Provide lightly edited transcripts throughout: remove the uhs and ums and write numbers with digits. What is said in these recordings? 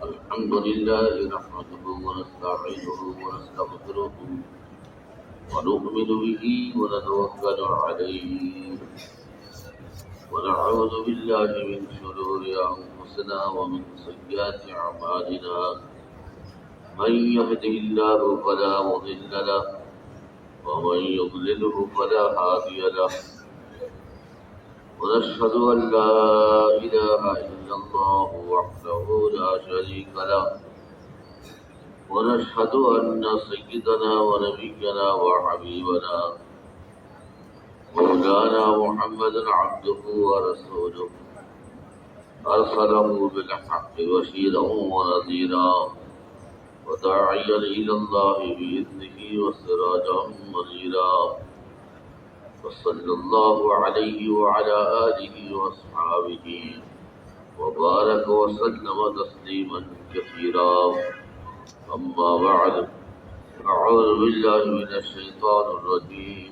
الحمد لله نحمده ونستعينه ونستغفره ونؤمن به ونتوكل عليه ونعوذ بالله من شرور أنفسنا ومن سيئات أعمالنا من يهده الله فلا مضل له ومن يضلله فلا هادي له ونشهد أن لا إله إلا الله وحده لا شريك له ونشهد أن سيدنا ونبينا وحبيبنا مولانا محمدا عبده ورسوله أرسله بالحق بشيرا ونذيرا وداعيا إلى الله بإذنه وسراجا منيرا وصلى الله عليه وعلى آله وأصحابه وبارك وسلم تسليما كثيرا أما بعد أعوذ بالله من الشيطان الرجيم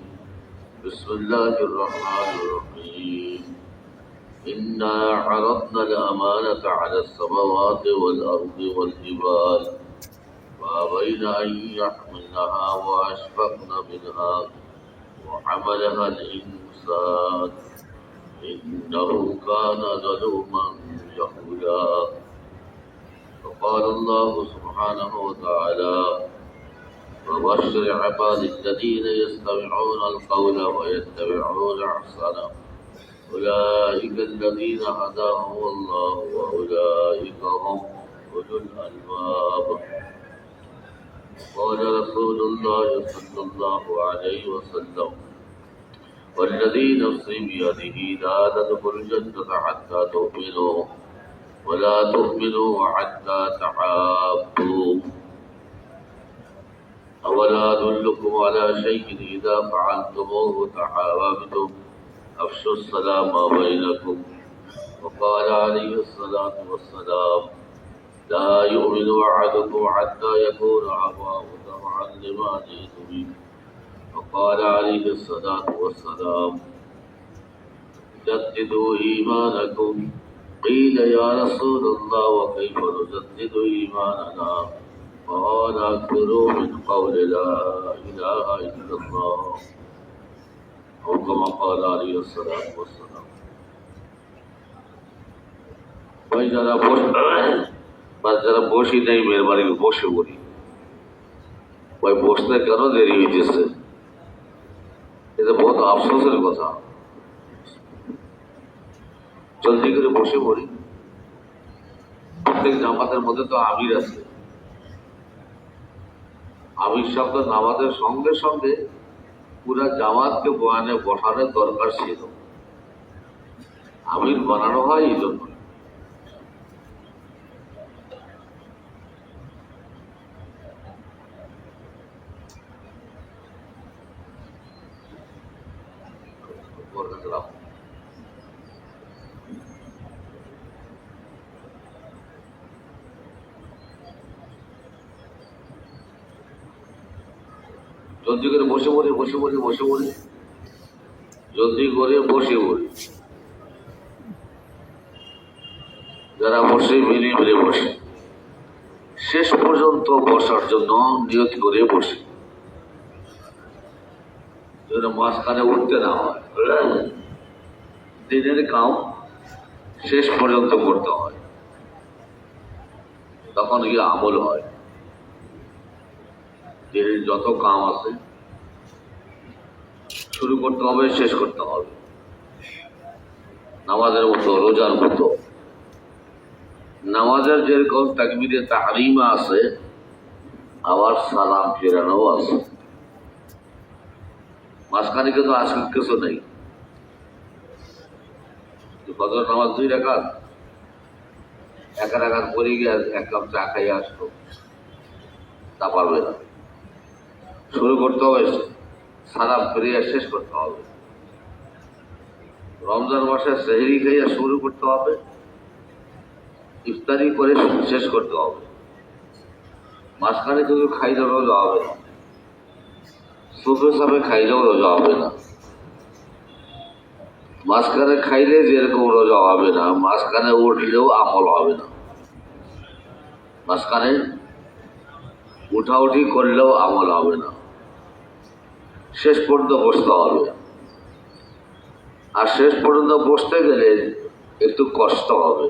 بسم الله الرحمن الرحيم إنا عرضنا الأمانة على السماوات والأرض والجبال فأبين أن يحملنها وأشفقن منها وحملها الإنسان إنه كان ظلوما جهولا وقال الله سبحانه وتعالى وبشر عبادي الذين يستمعون القول ويتبعون أحسنه أولئك الذين هداهم الله وأولئك هم أولو الألباب قال رسول الله صلى الله عليه وسلم والذي نفسي بيده لا تدخلوا الجنة حتى تؤمنوا ولا تؤمنوا حتى تحابوا أولا أدلكم على شيء إذا فعلتموه تحاببتم أفشوا السلام بينكم وقال عليه الصلاة والسلام لا يؤمن أحدكم حتى يكون هواه تبعا لما جئت به وقال عليه الصلاة والسلام جددوا إيمانكم قيل يا رسول الله وكيف نجدد إيماننا قال أكثروا من قول لا إله إلا الله أو كما قال عليه الصلاة والسلام ভাই যারা বসি নেই মেহরবানি বসে বলি ভাই বসতে কেন দেরি হইতেছে এটা বহুত আফসোসের কথা জলদি করে বসে পড়ি প্রত্যেক জামাতের মধ্যে তো আমির আছে আমির শব্দ নামাজের সঙ্গে সঙ্গে পুরা জামাতকে বয়ানে বসানোর দরকার ছিল আমির বানানো হয় এই জন্য জলদি করে বসে পড়ি জলদি করে বসে পড়ি যারা বসে মিলে বসে শেষ পর্যন্ত বসার জন্য নিয়ত করে বসে যেন মাঝখানে উঠতে না হয় দিনের কাম শেষ পর্যন্ত করতে হয় তখন গিয়ে আমল হয় দিনের যত কাম আছে শুরু করতে হবে শেষ করতে হবে নামাজের মতো রোজার মতো নামাজের যেরকম তাকবীরে তাহরিমা আছে আবার সালাম ফেরানো আছে মাঝখানে কিন্তু আজকে কিছু নেই ফজর নামাজ 2 রাকাত এক রাকাত পরে গিয়ে এক কাপ চা খাই আসলো তা পারবে না শুরু করতে হবে সালাম ফিরিয়ে শেষ করতে হবে রমজান মাসে সেহরি খাইয়া শুরু করতে হবে ইফতারি করে শেষ করতে হবে মাঝখানে শুধু খাইলে রোজা হবে না সুফে সাপে খাইলেও রোজা হবে না মাঝখানে খাইলে যেরকম রোজা হবে না, মাঝখানে উঠলেও আমল হবে না। মাঝখানে উঠাউঠি করলেও আমল হবে না, শেষ পর্যন্ত বসতে হবে। আর শেষ পর্যন্ত বসতে গেলে একটু কষ্ট হবে,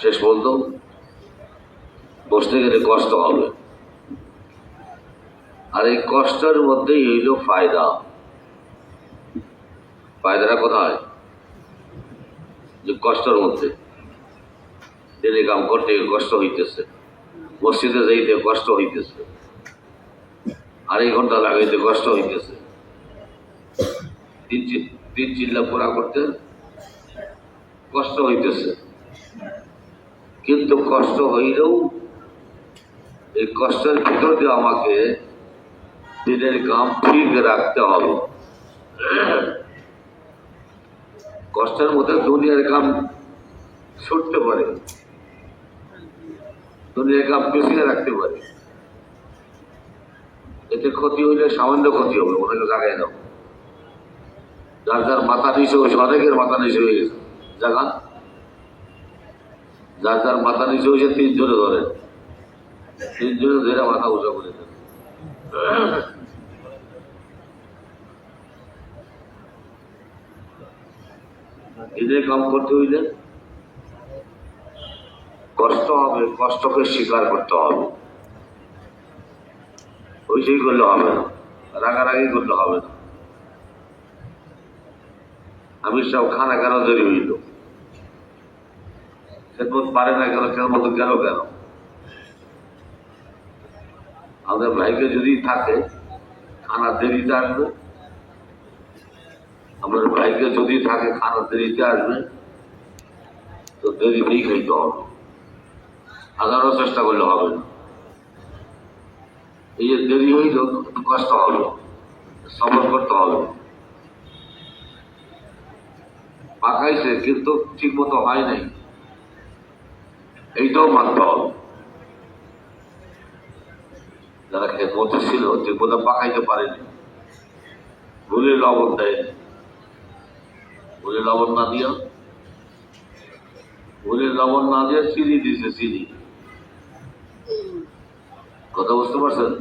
শেষ পর্যন্ত বসতে গেলে কষ্ট হবে। আর এই কষ্টের মধ্যেই হইল ফায়দা। ফায়দাটা কোথায়? যে কষ্টের মধ্যে দিনে কাম করতে কষ্ট হইতেছে, মসজিদে যাইতে কষ্ট হইতেছে, 2.5 ঘন্টা লাগাইতে কষ্ট হইতেছে, 3 চিল্লা পুরা করতে কষ্ট হইতেছে। কিন্তু কষ্ট হইলেও এই কষ্টের ভিতর দিয়ে আমাকে দিনের কাম ঠিক রাখতে হবে। কষ্টের মধ্যে দুনিয়ার কাম ছুটতে পারে, দুনিয়ার কাম পিছিয়ে রাখতে পারে। এতে ক্ষতি হইলে সামান্য ক্ষতি হবে, ওনাকে জাগাই দাও। যার যার মাথা নিচে হয়েছে, অনেকের মাথা নিচে হয়ে গেছে, জাগান। যার যার মাথা নিচে হয়েছে 3 জনে ধরেন, 3 জনে ধরে মাথা উঁচা করে দেন। নিজে কাম করতে হইলে কষ্ট হবে, কষ্টকে স্বীকার করতে হবে। ওইটাই করলে হবে না, রাগারাগি করলে হবে না। আমি সব খানা কেন দেরি হইল, খেদমত পারে না কেন, খেদমত গেল কেন? আমাদের ভাইকে যদি থাকে খানা দেরিতে আসবে, আমার ভাইকে যদি থাকে খানা দেরিতে আসবে, তো দেরিতেই খাইতে হবে, হাজারও চেষ্টা করলে হবে না। এই যে দেরি হইল কষ্ট হবে, সবর করতে হবে। পাকাইছে কিন্তু ঠিক মতো হয় নাই, এইটাও মানতে হবে। যারা খেদমতে ছিল ঠিক মতো পাকাইতে পারেনি, ভুলে লবণ দেয়নি, ভুলে লবণ না দিয়া, ভুলে লবণ না দিয়ে চিনি দিয়েছে, চিনি। কথা বুঝতে পারছেন?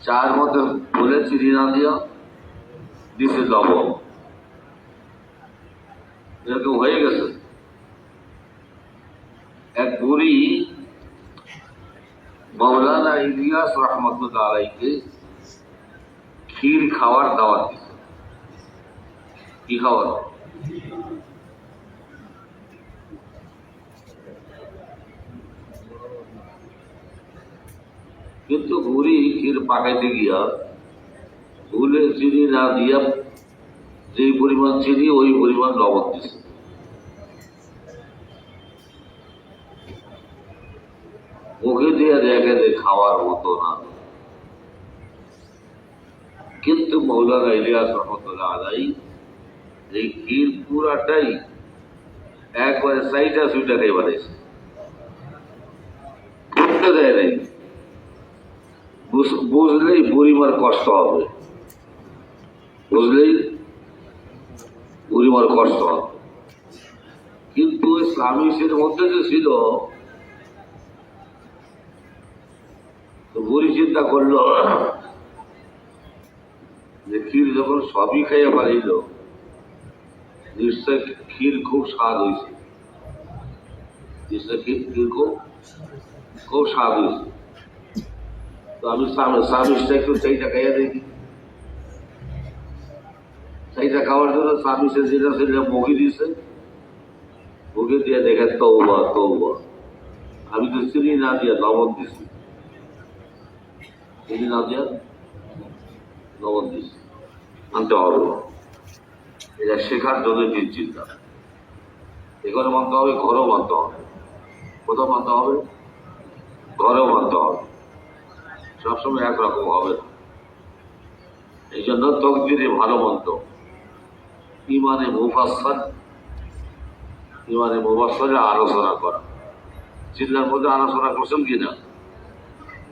চার মধ্যে ভুলে চিনি না দিয়া দিছে লবণ, এরকম হয়ে গেছে। এক বুড়ি মৌলানা ইলিয়াস রহমতুল্লাহ আলাইকে ক্ষীর খাওয়ার দাওয়াত দিচ্ছে। কি খাওয়ার? কিন্তু বুড়ি ক্ষীর পাকাইতে গিয়া ভুলে চিনি না দিয়া যে পরিমাণ চিনি ওই পরিমাণ লবণ দিচ্ছে। মুখে দিয়ে দেখে যে খাওয়ার মতো না। কিন্তু মৌলানা ইলিয়াস রহমতুল্লাহ আলাই এই ক্ষীর পুরাটাই একবারে সাইটা সুইটা খাই বানাইছে, বুঝতে দেয় নাই। বুঝলেই বুড়িমার কষ্ট হবে, বুঝলেই বুড়িমার কষ্ট হবে। কিন্তু স্বামী সের মধ্যে যে ছিল, তো বুড়ি চিন্তা করলো যে ক্ষীর যখন সবই খাইয়া পারিল, নিশ্চয় ক্ষীর খুব স্বাদ হয়েছে, নিশ্চয় ক্ষীর খুব স্বাদ হয়েছে। তো আমি স্বামীটা একটু সেইটা খাইয়া দেখি। সেইটা খাওয়ার জন্য স্বামী সে যেটা সেটা মুখে দিয়েছে, মুখে দিয়ে দেখে তৌবা তৌবা, আমি তো চিনি না দিয়া লবণ দিছি, চিনি না দিয়া লবণ দিছি। মানতে হবে, এটা শেখার জন্য চিন্তা। এখানে মানতে হবে, ঘরেও মানতে হবে। কোথাও মানতে হবে? ঘরেও মানতে হবে। সবসময় একরকম হবে না। এই জন্য তকদিরে ভালো মন্দ, ইমানে মুফাসসালে আলোচনা করা। চিল্লার মধ্যে আলোচনা করছেন কিনা?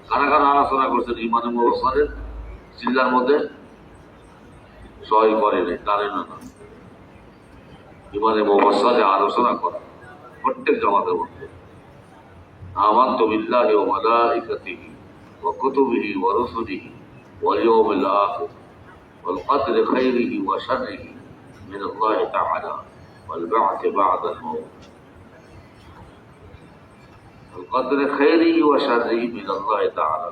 কারা কারা আলোচনা করছেন ইমানে মুফাসসালের চিল্লার মধ্যে? সবাই করে নেই, কারে না। ইমানে মুফাসসালে আলোচনা করা প্রত্যেক জামাতের মধ্যে আমানতু বিল্লাহি ওয়া মালাইকাতিহি ওয়া কুতুবিহি ওয়া রুসুলিহি ওয়াল ইয়াউমিল আখির ওয়াল কদরি খাইরিহি ওয়া শাররিহি মিন আল্লাহি তাআলা ওয়াল বা'থ বা'দা আল মাউত ওয়াল কদরি খাইরিহি ওয়া শাররিহি মিন আল্লাহি তাআলা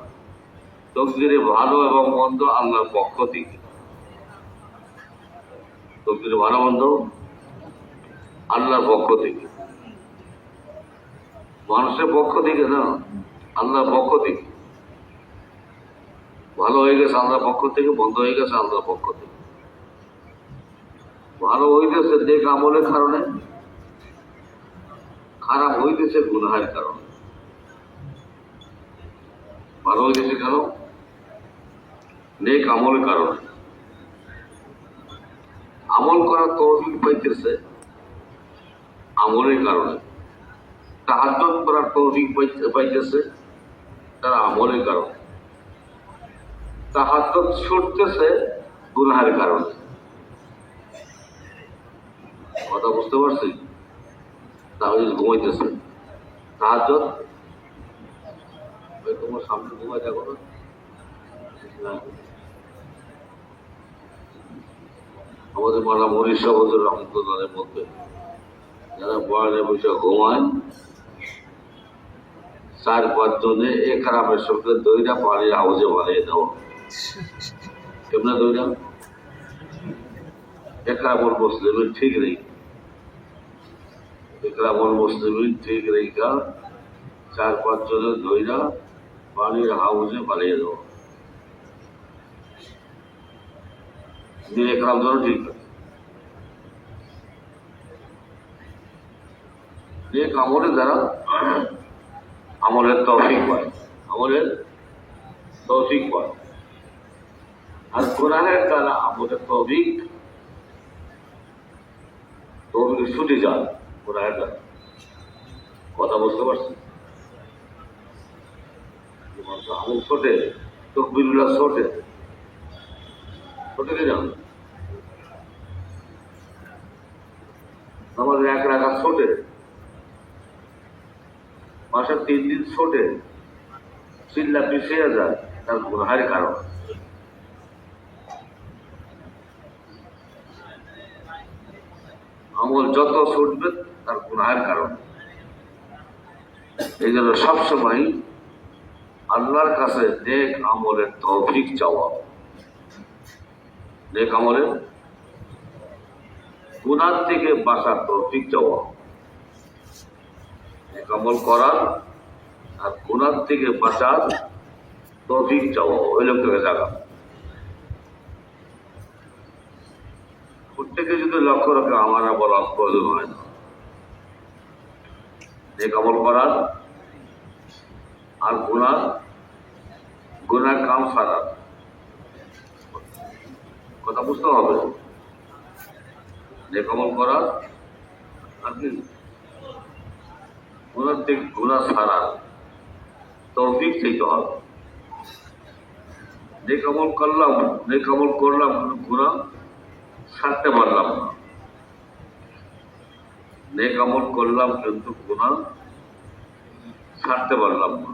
তকদিরে ভালো এবং মন্দ আল্লাহর পক্ষ থেকে তকদিরে ভালো মন্দ আল্লাহর পক্ষ থেকে মানুষের পক্ষ থেকে না আল্লাহর পক্ষ থেকে ভালো হয়ে গেছে আল্লাহর পক্ষ থেকে বন্ধ হয়ে গেছে আল্লাহর পক্ষ থেকে ভালো হইতেছে নেক আমলের কারণে খারাপ হইতেছে গুনাহের কারণে ভালো হইতেছে কেন নেক আমলের কারণে আমল করার তৌফিক পাইতেছে আমলের কারণে তাহাজ্জুদ করার তৌফিক পাইতেছে তারা আমলের কারণে তাহাজ্জুদ ছুটতেছে গুনাহের কারণে কথা বুঝতে পারছি তাহলে ঘুমাইতেছে তাহাজ্জুদ তোমার সামনে ঘুমাই থাকো না আমাদের মারা মরিস হুজুর রহমতুল্লাহের মধ্যে যারা বয়ানে বসে ঘুমায় 4-5 জনে একরামের সঙ্গে দইরা পানির হাউজে বানিয়ে দেওয়া কেমন দইরা একরামুল মুসলিমিন ঠিক নেই একরামুল মুসলিমিন ঠিক রেখা 4-5 জনে দইরা পানির হাউজে বানিয়ে দেওয়া একরাম ধরো ঠিক আছে নেক আমলের দ্বারা আমলের তৌফিক পায় আমলের তৌফিক পায় আর গুনাহের দ্বারা আমলের তৌফিক ছুটে যায় গুনাহের দ্বারা কথা বুঝতে পারছি আমল ছোটে তকবীরুল্লাহ ছোটে ছোটে যান আমাদের 1 রাকাত ছোটে মাসের 3 দিন ছোটে চিল্লা পিছিয়ে যায় তার গুনাহের কারণ আমল যত ছুটবে তার গুনাহের কারণ এই জন্য সবসময় আল্লাহর কাছে নেক আমলের তৌফিক চাওয়া নেক আমলের গুনাহ থেকে বাঁচার তৌফিক চাওয়া নেক আমল করার আর গুনাহ থেকে বাঁচার তৌফিক চাওয়া ওই লোকটাকে জাগা প্রত্যেকে যদি লক্ষ্য রাখে আমারা বলা প্রয়োজন হয় না নেক আমল করার আর গুনার কাম সারার কথা বুঝতে হবে নেক আমল করার আর কি গুনার থেকে গুনাহ সারার তৌফিক চাইতে হবে নেক আমল করলাম গুনাহ ছাড়তে পারলাম না নেক আমল করলাম কিন্তু গুনাহ ছাড়তে পারলাম না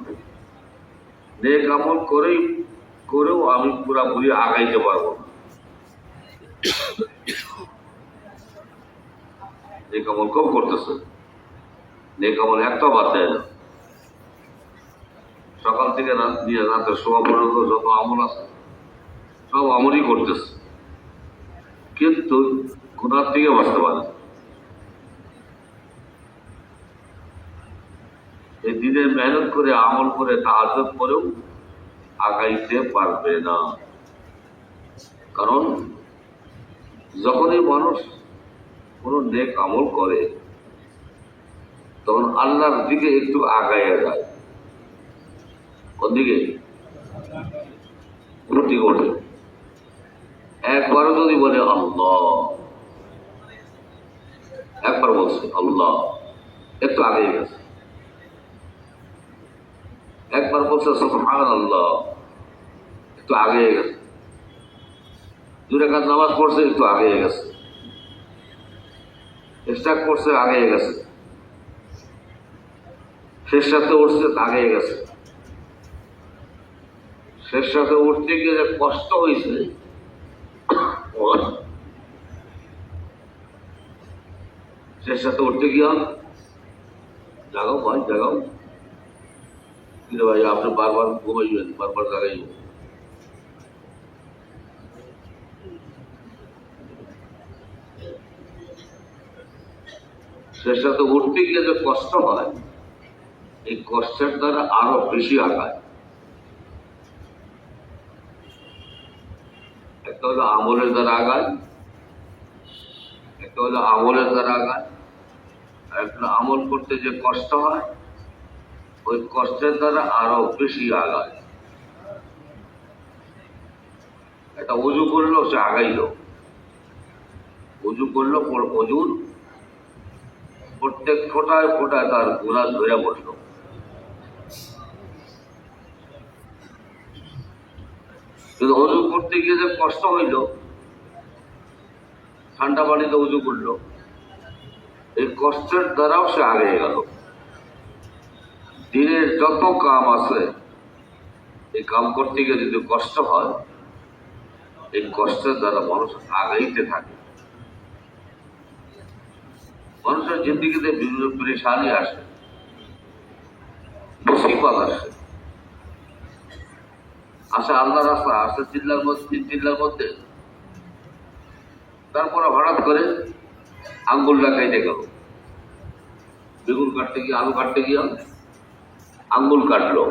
নেক আমল করেও আমি পুরাপুরি আগাইতে পারবো না নেক আমল কম করতেছে নেক আমল একটা বাদ দেয় না সকাল থেকে রাত নিয়ে রাতের শোয়া পর্যন্ত যত আমল আছে সব আমলই করতেছে কিন্তু গুনার থেকে বাঁচতে পারে এই দিনের মেহনত করে আমল করে তাহাজ্জুদ করেও আগাইতে পারবে না কারণ যখনই মানুষ কোনো নেক আমল করে তখন আল্লাহর দিকে একটু আগাইয়া যায় কোন দিকে উঠে ওঠে একবারও যদি বলে আল্লাহ একবার বলছে আল্লাহ একটু আগে গেছে একবার বলছে সুবহানাল্লাহ একটু আগে গেছে 2 রাকাত নামাজ পড়ছে একটু আগে গেছে চেষ্টা করছে, আগে গেছে, শেষ সাথে উঠছে, আগে গেছে। শেষ সাথে উঠতে গিয়ে যে কষ্ট হয়েছে, শেষ সাথে উঠতে গিয়া জাগাও ভাই, জাগাও। কিন্তু ভাই আপনি বারবার ঘুমাইবেন, বারবার জাগাইবেন। শেষ সাথে উঠতে গিয়ে যে কষ্ট হয়, এই কষ্টের দ্বারা আরো বেশি আগায়। একটা হলো আমলের দ্বারা আগায়, একটা হলো আমলের দ্বারা আগায়, আর একটা আমল করতে যে কষ্ট হয়, ওই কষ্টের দ্বারা আরো বেশি আগায়। একটা অজু করলো, সে আগাইল, অজু করলো, অজুর প্রত্যেক ফোটায় ফোটায় তার গুনাহ ধরে বসলো। কিন্তু অজু করতে গিয়ে যে কষ্ট হইল, ঠান্ডা পানিতে উজু করলো, এই কষ্টের দ্বারাও সে আগে গেল। দিনের যত কাম আছে, এই কাম করতে গিয়ে যদি কষ্ট হয়, এই কষ্টের দ্বারা মানুষ আগাইতে থাকে। মানুষের জিন্দিগিতে বিভিন্ন পরেশানি আসে, মুসিবত আসে, আল্লাহ রাস্তা আসে চিল্লার মধ্যে, 3 চিল্লার মধ্যে। তারপরে হঠাৎ করে আঙ্গুলটা কেটে গেল, বেগুন কাটতে গিয়ে, আলু কাটতে গিয়ে আঙ্গুল কাটলো,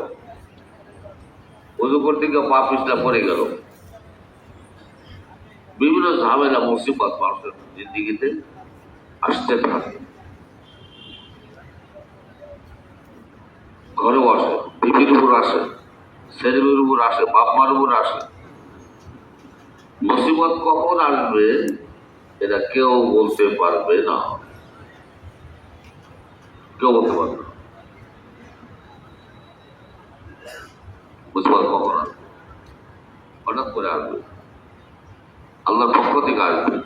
উজু করতে গিয়ে পা পিছটা পড়ে গেল। বিভিন্ন ঝামেলা মুসিবত মানুষের জিন্দিগিতে আসতে থাকে। ঘরেও আসে, বিবির উপর আসে, ছেলেমেয়ের উপর আসে, বাপ মার উপর আসে। মুসিবত কখন আসবে এটা কেউ বলতে পারবে না, কেউ বলতে পারবে না মুসিবত কখন আসবে। হঠাৎ করে আসবে, আল্লাহর পক্ষ থেকে আসবে।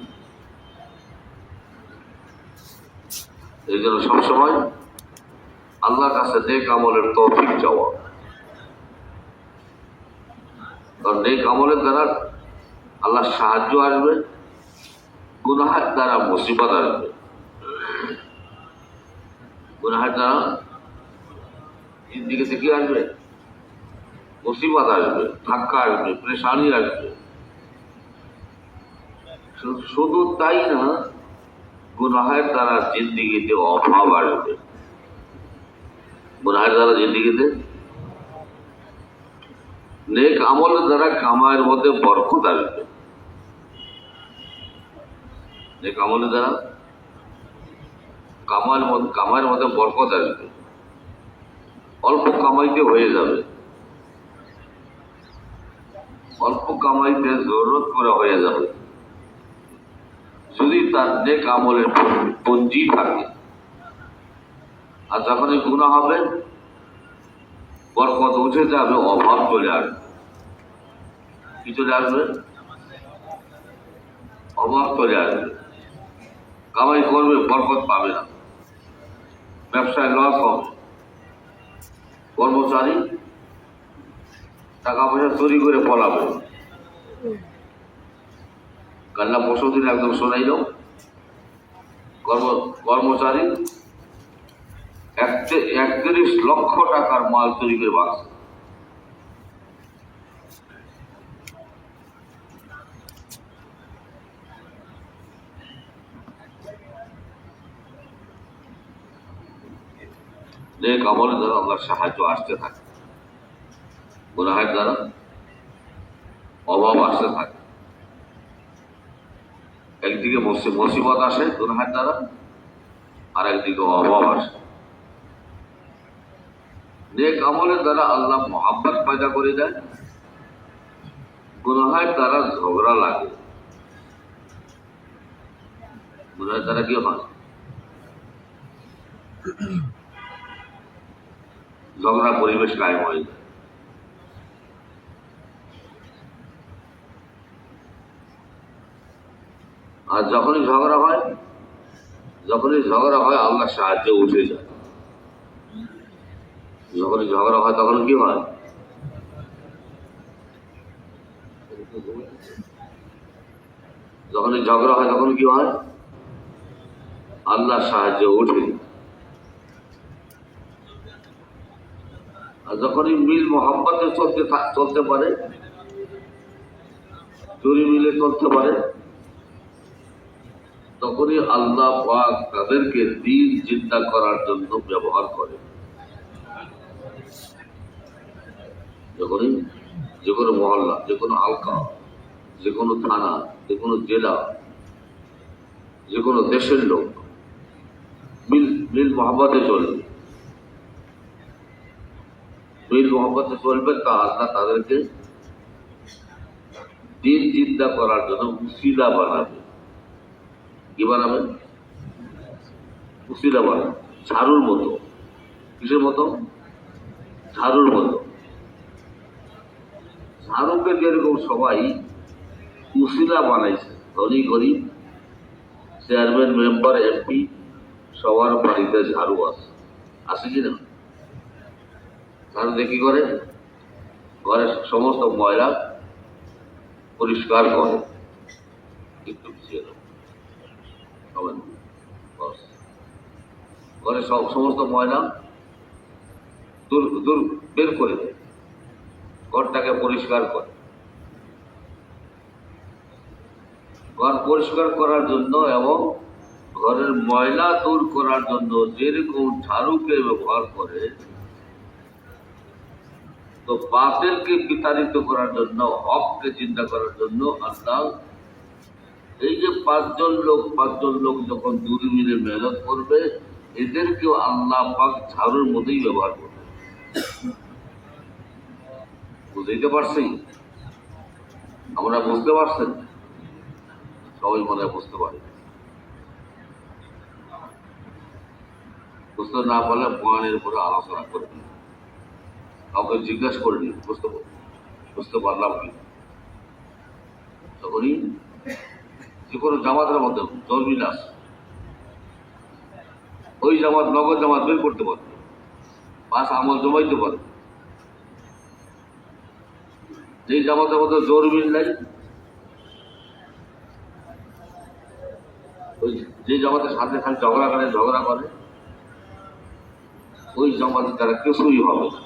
এই জন্য সবসময় আল্লাহর কাছে নেক আমলের তৌফিক চাওয়া, কারণ নেক আমলের দ্বারা আল্লাহর সাহায্য আসবে, গুনাহের দ্বারা মুসিবত আসবে। গুনাহের দ্বারা জিন্দিগিতে কি আসবে? মুসিবত আসবে, ধাক্কা আসবে, পরেশানি আসবে। শুধু তাই না, গুনাহের দ্বারা জিন্দিগিতে অভাব আসবে। গুনাহের দ্বারা জিন্দিগিতে, নেক আমলের দ্বারা কামায়ের মধ্যে বরকত আসবে। নেক আমলের দ্বারা কামায়ের মধ্যে বরকত আসবে। অল্প কামাইতে হয়ে যাবে, অল্প কামাইতে জরুরত করে হয়ে যাবে, যদি তার নেক আমলের পুঞ্জি থাকে। আর যখনই গুনাহ হবে, বরকত উঠে যাবে, অভাব চলে আসবে। কি চলে আসবে? অভাব চলে আসবে। কামাই করবে, বরকত পাবে না, ব্যবসায় লস হবে, কর্মচারী টাকা পয়সা চুরি করে পলাবে। কাল্লা পরশু দিন একদম শোনাইল, কর্মচারী 31 লক্ষ টাকার মাল চুরি করে বাঁচছে। নেক আমলের দ্বারা আল্লাহর সাহায্য আসতে থাকে, গুনাহের দ্বারা অভাব আসতে থাকে। একদিকে মুসিবত আসে গুনাহের দ্বারা, আর একদিকে অভাব আসে। নেক আমলের দ্বারা আল্লাহ মোহাব্বত পয়দা করে দেয়, গুনাহের দ্বারা ঝগড়া লাগে। গুনাহের দ্বারা কি হয়? ঝগড়া পরিবেশ কায়েম হয়ে যায়। আর যখনই ঝগড়া হয়, যখনই ঝগড়া হয় আল্লাহ সাহায্যে উঠে যায়। যখনই ঝগড়া হয় তখন কি হয়? যখনই ঝগড়া হয় তখন কি হয়? আল্লাহ সাহায্যে উঠে। আর যখনই মিল মোহাম্মতে চলতে পারে, জুড়ি মিলে চলতে পারে, তখনই আল্লাহ পাক তাদেরকে দিন জিন্দা করার জন্য ব্যবহার করে। যখনই যে কোনো মহল্লা, যে কোনো হালকা, যে কোনো থানা, যে কোনো জেলা, যে কোনো দেশের লোক মিল মোহাম্মতে চলবে, মিল মোহাম্মতে চলবে, তা আল্লাহ তাদেরকে দিন জিন্দা করার জন্য উসিলা বানাবে। কি বানাবে? উসিলা বানাবে। ঝাড়ুর মতো। কিসের মতো? ঝাড়ুর মতো। ঝাড়ুকে যেরকম সবাই উসিলা বানাইছে, ধনী গরিব, চেয়ারম্যান, মেম্বার, এমপি, সবার বাড়িতে ঝাড়ু আছে কিনা? ঝাড়ু দিয়ে কি করে? ঘরের সমস্ত ময়লা পরিষ্কার করে। একটু পিছিয়ে ঘরে সমস্ত ময়লা দূর বের করে দেয়, ঘরটাকে পরিষ্কার করে। ঘর পরিষ্কার করার জন্য এবং ঘরের ময়লা দূর করার জন্য যেরকম ঝাড়ুকে ব্যবহার করে, তো বাতিলকে বিতাড়িত করার জন্য, হককে চিন্তা করার জন্য আল্লাহ এই যে পাঁচজন লোক যখন দূরে মিলে মেহনত করবে, এদেরকেও আল্লাহ পাক ঝাড়ুর মধ্যেই ব্যবহার করবে। বুঝতে পারছি? আমরা বুঝতে পারছেন? সবাই মনে হয় বুঝতে পারে। বুঝতে না পারলে বয়ানের উপরে আলোচনা করে দিন, কাউকে জিজ্ঞাসা করে নিন বুঝতে পারলাম কি। তখনই যে কোনো জামাতের মধ্যে জলমিল আছে, ওই জামাত নগদ জামাত বের করতে পারবে, পাঁচ আমল জমাইতে পারবে। যে জামাতের মধ্যে জোরমিল নাই, ওই যে জামাতের সাথে খালি ঝগড়া করে, ওই জামাতের দ্বারা কিছুই হবে না।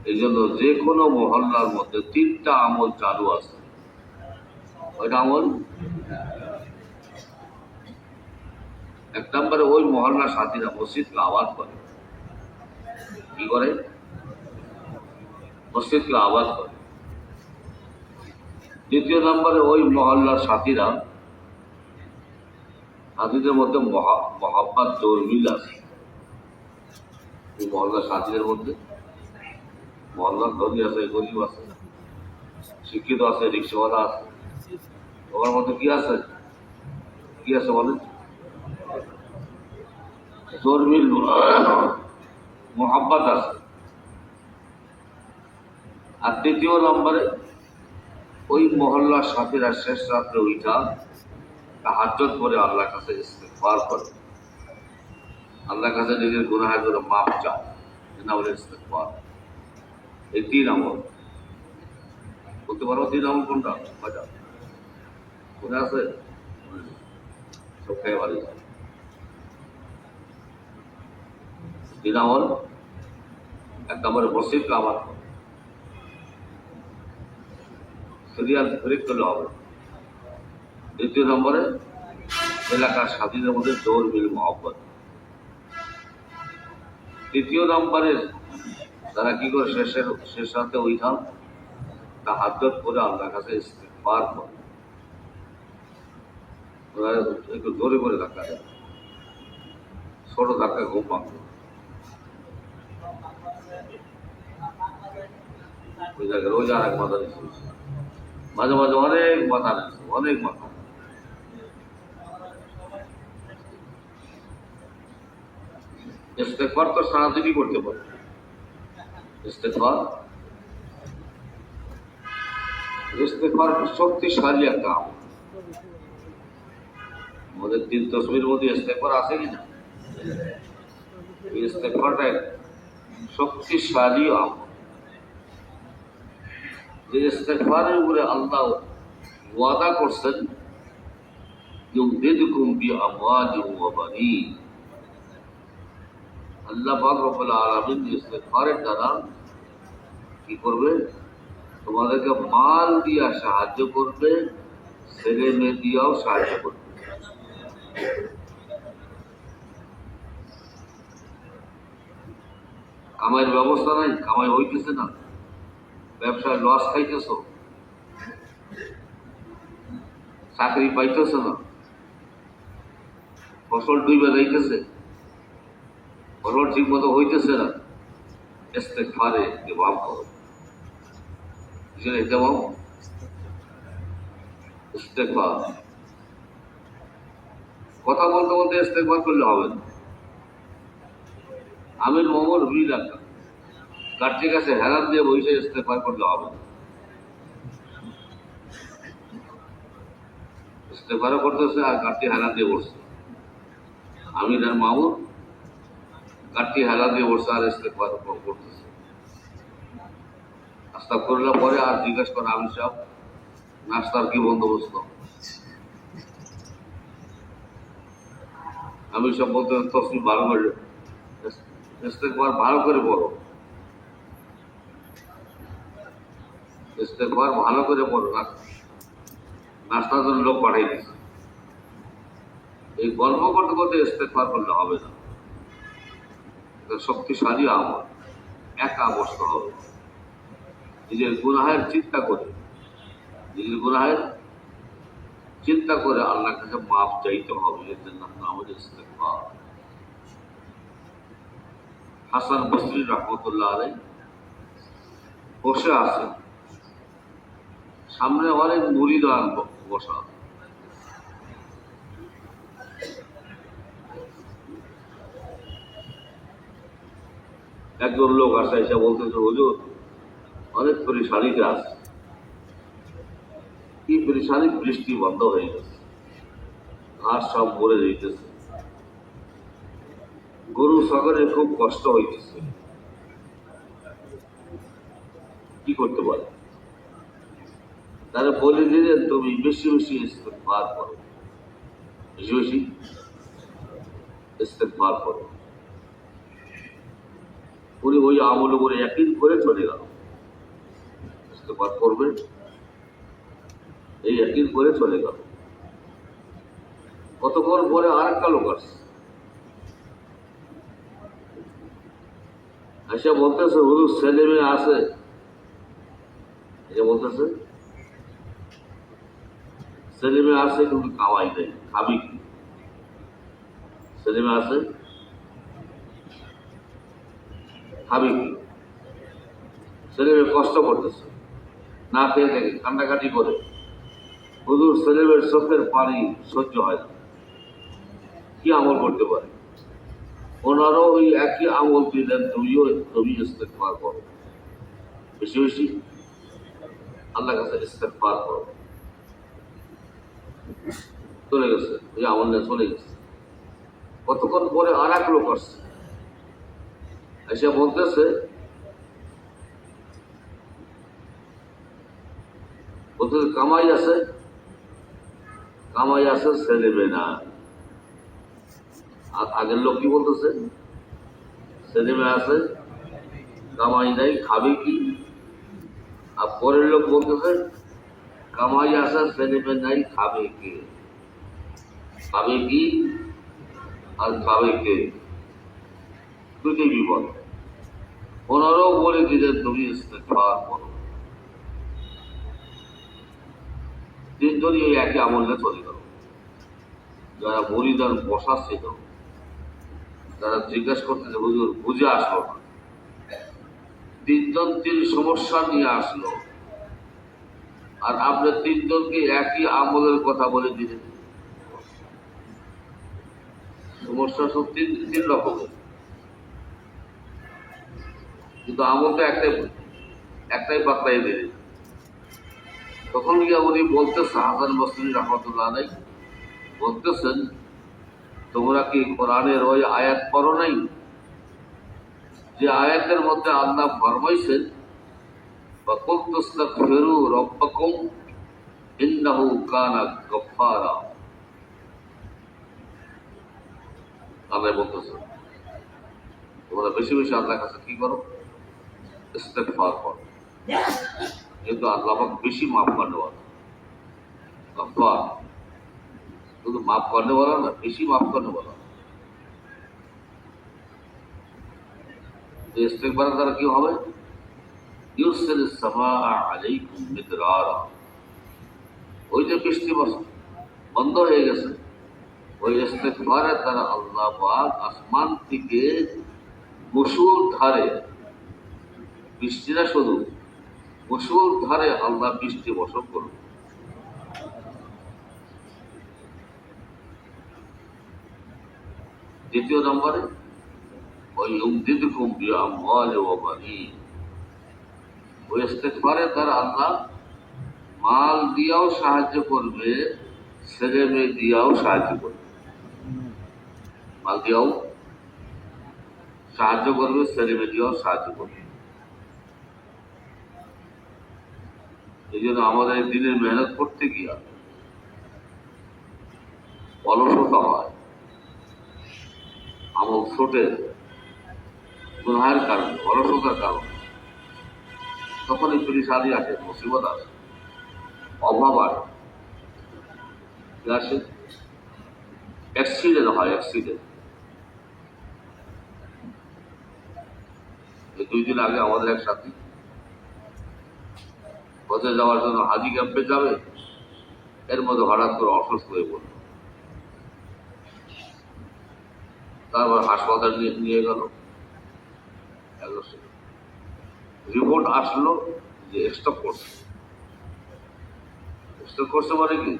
এই জন্য যে কোনো মহল্লার মধ্যে 3টা আমল চালু আছে। ওইটা আমল, এক নম্বরে ওই মহল্লার সাথীরা মসজিদকে আবাদ করে। কি করে? মসজিদকে আবাদ করে। দ্বিতীয় নম্বরে ওই মহল্লার সাথীদের মধ্যে মহাব্বত জোরমিল আছে। এই মহল্লার সাথীদের মধ্যে, মহল্লার ধনী আছে, গরিব আছে, শিক্ষিত আছে, রিক্সাওয়ালা আছে, ওর মধ্যে কি আছে? বলেন? জোরমিল, মহাব্বত আছে। আর তৃতীয় নম্বরে ওই মহল্লার সাথীরা শেষ রাত্রে উঠা তাহাজ্জুদ করে আল্লাহর কাছে ইস্তিগফার করে, আল্লাহর কাছে নিজের গুনাহের জন্য মাফ চায়, না বলে ইস্তিগফার। এই 3 আমল। বলতে পারো 3 আমল কোনটা? মজা মনে আছে? সব খেয়ে বাড়ি 3 আমল। এক নম্বরে মসজিদকে আবাদ করে, সিরিয়াল ব্রেক করলে হবে। দ্বিতীয় নম্বরে এলাকার সাথীদের মধ্যে জোর মিল মহব্বত। তৃতীয় নম্বরে তারা কি করে? শেষ রাতে ওইখান তাহাজ্জুদ করে আল্লাহর কাছে ইস্তিগফার করে। একটু জোরে করে ধাক্কা দেয়, ছোট ধাক্কা ঘুম ভাঙবে। ওই জায়গায় রোজ আর এক মাথা নিচ্ছে, মাঝে মাঝে অনেক মাথা নিচ্ছে, অনেক মাথা। ইস্তেগফার তো সারাদিনই করতে পারে। ইস্তেগফার ইস্তেগফার শক্তিশালী একটা আমল। আমাদের 3 তসবির মধ্যে ইস্তেগফার আছে কিনা? এই ইস্তেগফারটা শক্তিশালী আমল। যে ইস্তেগফারের উপরে আল্লাহ ওয়াদা করছেন, ইউমদিদকুম বিআমওয়ালিন ওয়া বানিন। আল্লাহ পাক রব্বুল আলামিন ইস্তেগফারের দ্বারা কি করবে? তোমাদেরকে মাল দিয়া সাহায্য করবে, ছেলে মেয়ে দিয়াও সাহায্য করবে। কামাইয়ের ব্যবস্থা নাই, কামাই হইতেছে না, ব্যবসায় লস খাইতেছ, চাকরি পাইতেছে না, ফসল ডুইবে যাইতেছে, ফসল ঠিক মতো হইতেছে না, ইস্তেগফারে ইমাম করো। ইমাম ইস্তেগফার, কথা বলতে বলতে ইস্তেগফার করলে হবে না। আমির মোহাম্মদ হুই রাখা গাড়ির কাছে হেরান দিয়ে বসে ইস্তেগফার করলে হবে না। ইস্তেগফারও করতেছে আর গাড়ি হেরান দিয়ে বসছে। আমির আর মামুন গাড়ি হেরান দিয়ে বসছে আর ইস্তেগফার করতেছে। আস্তাগফিরুল্লাহ পরে আর জিজ্ঞাসা করে, আমির সাহেব নাস্তার কি বন্দোবস্ত? আমির সাহেব বলতে তসবিহ ভালো করল, ইস্তেগফার ভালো করে পড়ো, ইস্তেগফার ভালো করে পড়ো না, নাস্তার জন্য লোক পাঠাই দিচ্ছে। এই গল্প করতে করতে ইস্তেগফার করলে হবে না। এটা শক্তিশালী আমল, একা বসতে হবে। নিজের গুনাহের চিন্তা করে, নিজের গুনাহের চিন্তা করে আল্লাহর কাছে মাফ চাইতে হবে। এর জন্য আমাদের ইস্তেগফার। হাসান বসরি রহমতুল্লাহ আলাইহি বসে আছে, সামনে অনেক মুরিদান বসা। একজন লোক আসে, এসে বলতেছে, হুজুর অনেক পরিশানিতে আছে। কি পরিশানি? বৃষ্টি বন্ধ হয়ে গেছে, ঘাস সব মরে যাইতেছে, গরু ছাগলের খুব কষ্ট হইতেছে, কি করতে পারে? তারা বলে দিলেন, তুমি বেশি বেশি ইস্তেগফার করো, বেশি বেশি ইস্তেগফার করো। উনি ওই আমল করে ইয়াকিন করে চলে গেল, ইস্তেগফার করবে এই ইয়াকিন করে চলে গেল। কতক্ষণ পরে আর একটা লোক আসছে, এসে বলতেছে, হুজুর ছেলে মেয়ে আছে। এসে বলতেছে, ছেলে মেয়ে আছে কিন্তু কামাই নেই, খাবি কি? ছেলে মেয়ে আছে, খাবি কি? ছেলে মেয়ে কষ্ট করতেছে, না খেয়ে দেখে কান্নাকাটি করে। হুজুর ছেলে মেয়ের চোখের পানি সহ্য হয় না, কি আমল করতে পারে? ওনারও ওই একই আমল দিলেন, তুমি ইস্তেগফার করো, বেশি বেশি আল্লাহর কাছে ইস্তেগফার করো। চলে গেছে, ওই আমল নিয়ে চলে গেছে। কতক্ষণ পরে আর এক লোক আসছে, এসে বলতেছে, কামাই আছে, কামাই আছে, ছেলে মেয়ে না। আর আগের লোক কি বলতেছে? ছেলে মেয়ে আছে, কামাই নাই, খাবে কি? আর পরের লোক বলতেছে, কামাই আছে, ছেলে মেয়ে নাই, খাবে কি? খাবে কি আর খাবে কে? দুটি বিপদ। ওনারও বলে দিলেন, তুমি ইস্তেগফার করো। তিনজনই ওই একই আমলে চলে গেল। যারা মুরিদান বসা ছিল, তারা জিজ্ঞাসা করতেছে, হুজুর বুঝে আসলো না। তিনজন তিন সমস্যা নিয়ে আসলো, আর আপনি তিনজনকে একই আমলের কথা বলে দিলেন। সমস্যা সব তিন রকমের, কিন্তু আমল তো একটাই পাত্তাই দিলেন। তখন গিয়ে উনি বলতেছে, হাসান বসরি রহমতুল্লাহ আলাইহি বলতেছেন, তোমরা কি কোরআনের ওই আয়াত পড়ো নাই যে আয়াতের মধ্যে আল্লাহ ফরমাইছেন, ফাকুলতু আস্তাগফিরু রাব্বাকুম ইন্নাহু কানা গফফারা। আল্লাহ বলতেছে তোমরা বেশি বেশি আল্লাহর কাছে কি করো, ইস্তেগফার করো, যেহেতু আল্লাহ পাক বেশি মাফ করতে বলা। গফফার শুধু মাফ করতে বলা না, বেশি মাফ করতে বলা। ইস্তেগফারের দ্বারা কি হবে? ইউরসিলিস সামাআ আলাইকুম মিদরারা। ওই যে বৃষ্টি বন্ধ হয়ে গেছে, ওই ইস্তেগফারের দ্বারা আল্লাহ পাক আসমান থেকে মুষলধারে বৃষ্টি না, শুধু মুষলধারে আল্লাহ বৃষ্টি বর্ষণ করবে। দ্বিতীয় নম্বরে ওই ইউমদিদকুম বিআমওয়ালি ওয়া বানিন। ওই ইস্তেগফারের দ্বারা আল্লাহ মাল দিয়াও সাহায্য করবে, ছেলে মেয়ে দিয়াও সাহায্য করবে। মাল দিয়াও সাহায্য করবে, ছেলে মেয়ে দিয়াও সাহায্য করবে। এই জন্য আমাদের দিনের মেহনত করতে গিয়া অলসতা হয়, আমল ছোটে, গুনাহের কারণে, অলসতার কারণে। তখনই পেরেশানি আসে, মুসিবত আসে, অভাব আসে, অ্যাক্সিডেন্ট হয়। অ্যাক্সিডেন্ট এই 2 দিন আগে আমাদের এক সাথী হজে যাওয়ার জন্য হাজি ক্যাম্পে যাবে, এর মধ্যে হঠাৎ করে অসুস্থ হয়ে পড়ল। তারপর হাসপাতাল নিয়ে গেল। রিপোর্ট আসলো যে স্ট্রোক করছে। স্ট্রোক করছে মানে কি,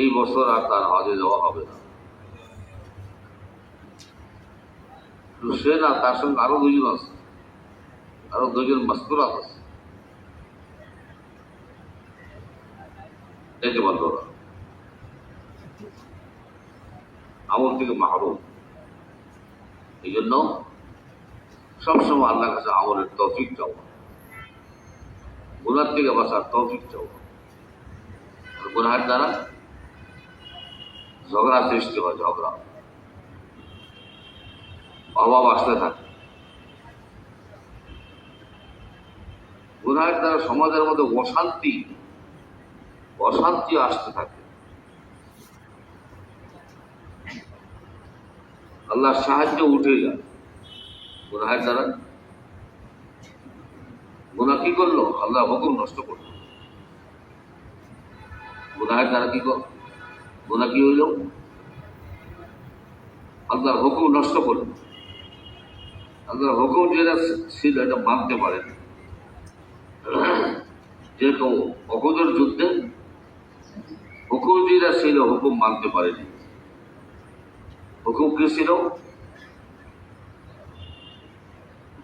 এই বছর আর তার হজে যাওয়া হবে না। সে না, তার সঙ্গে আরো 2 জন আছে, আরো 2 জন মাস্তুরাত আছে, ডেকে বন্ধ ওরা, আমল থেকে মাহরুম। এই জন্য সবসময় আল্লাহর কাছে আমলের তৌফিক চাও, গুনার থেকে বাঁচার তৌফিক চাও। গুনাহের দ্বারা ঝগড়া সৃষ্টি হয়, ঝগড়া, অভাব আসতে থাকে। গুনাহের দ্বারা সমাজের মধ্যে অশান্তি আসতে থাকে। আল্লাহর সাহায্য উঠে যায় গুনাহের দ্বারা। গুনাহ কি করলো? আল্লাহ হুকুম নষ্ট করলো। গুনাহের দ্বারা গুনাহ কি হইল? আল্লাহর হুকুম নষ্ট করলো। আল্লাহর হুকুম যেটা ছিল এটা মানতে পারে না। যেরকম উহুদের যুদ্ধে হুকুম যেটা ছিল, হুকুম মানতে পারেনি। হুকুম কি ছিল?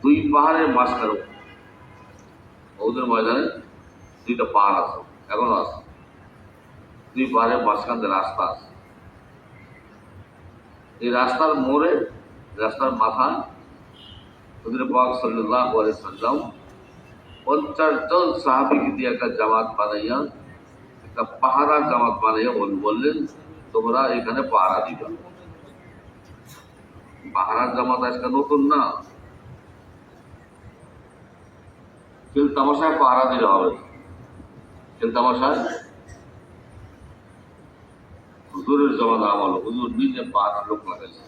2 পাহাড়ের মাঝখানে, উহুদের ময়দানে 2টা পাহাড় আছে, এখনো আছে। 2 পাহাড়ের মাঝখান দিয়ে রাস্তা আছে। এই রাস্তার মোড়ে, রাস্তার মাথায় হুজুর পাক সাল্লাল্লাহু আলাইহি সাল্লাম 50 জন সাহাবীকে দিয়ে একটা জামাত বানাইয়া, একটা পাহারা জামাত বানাইয়া বললেন, তোমরা এখানে পাহারা দিবা। পাহারার জামাত আজকে নতুন না, খেল তামাশায় পাহারা দিলে হবে না। খেল তামাশায় হুজুরের জমানা আমল, হুজুর নিজে পাহারা লোক লাগাইছে।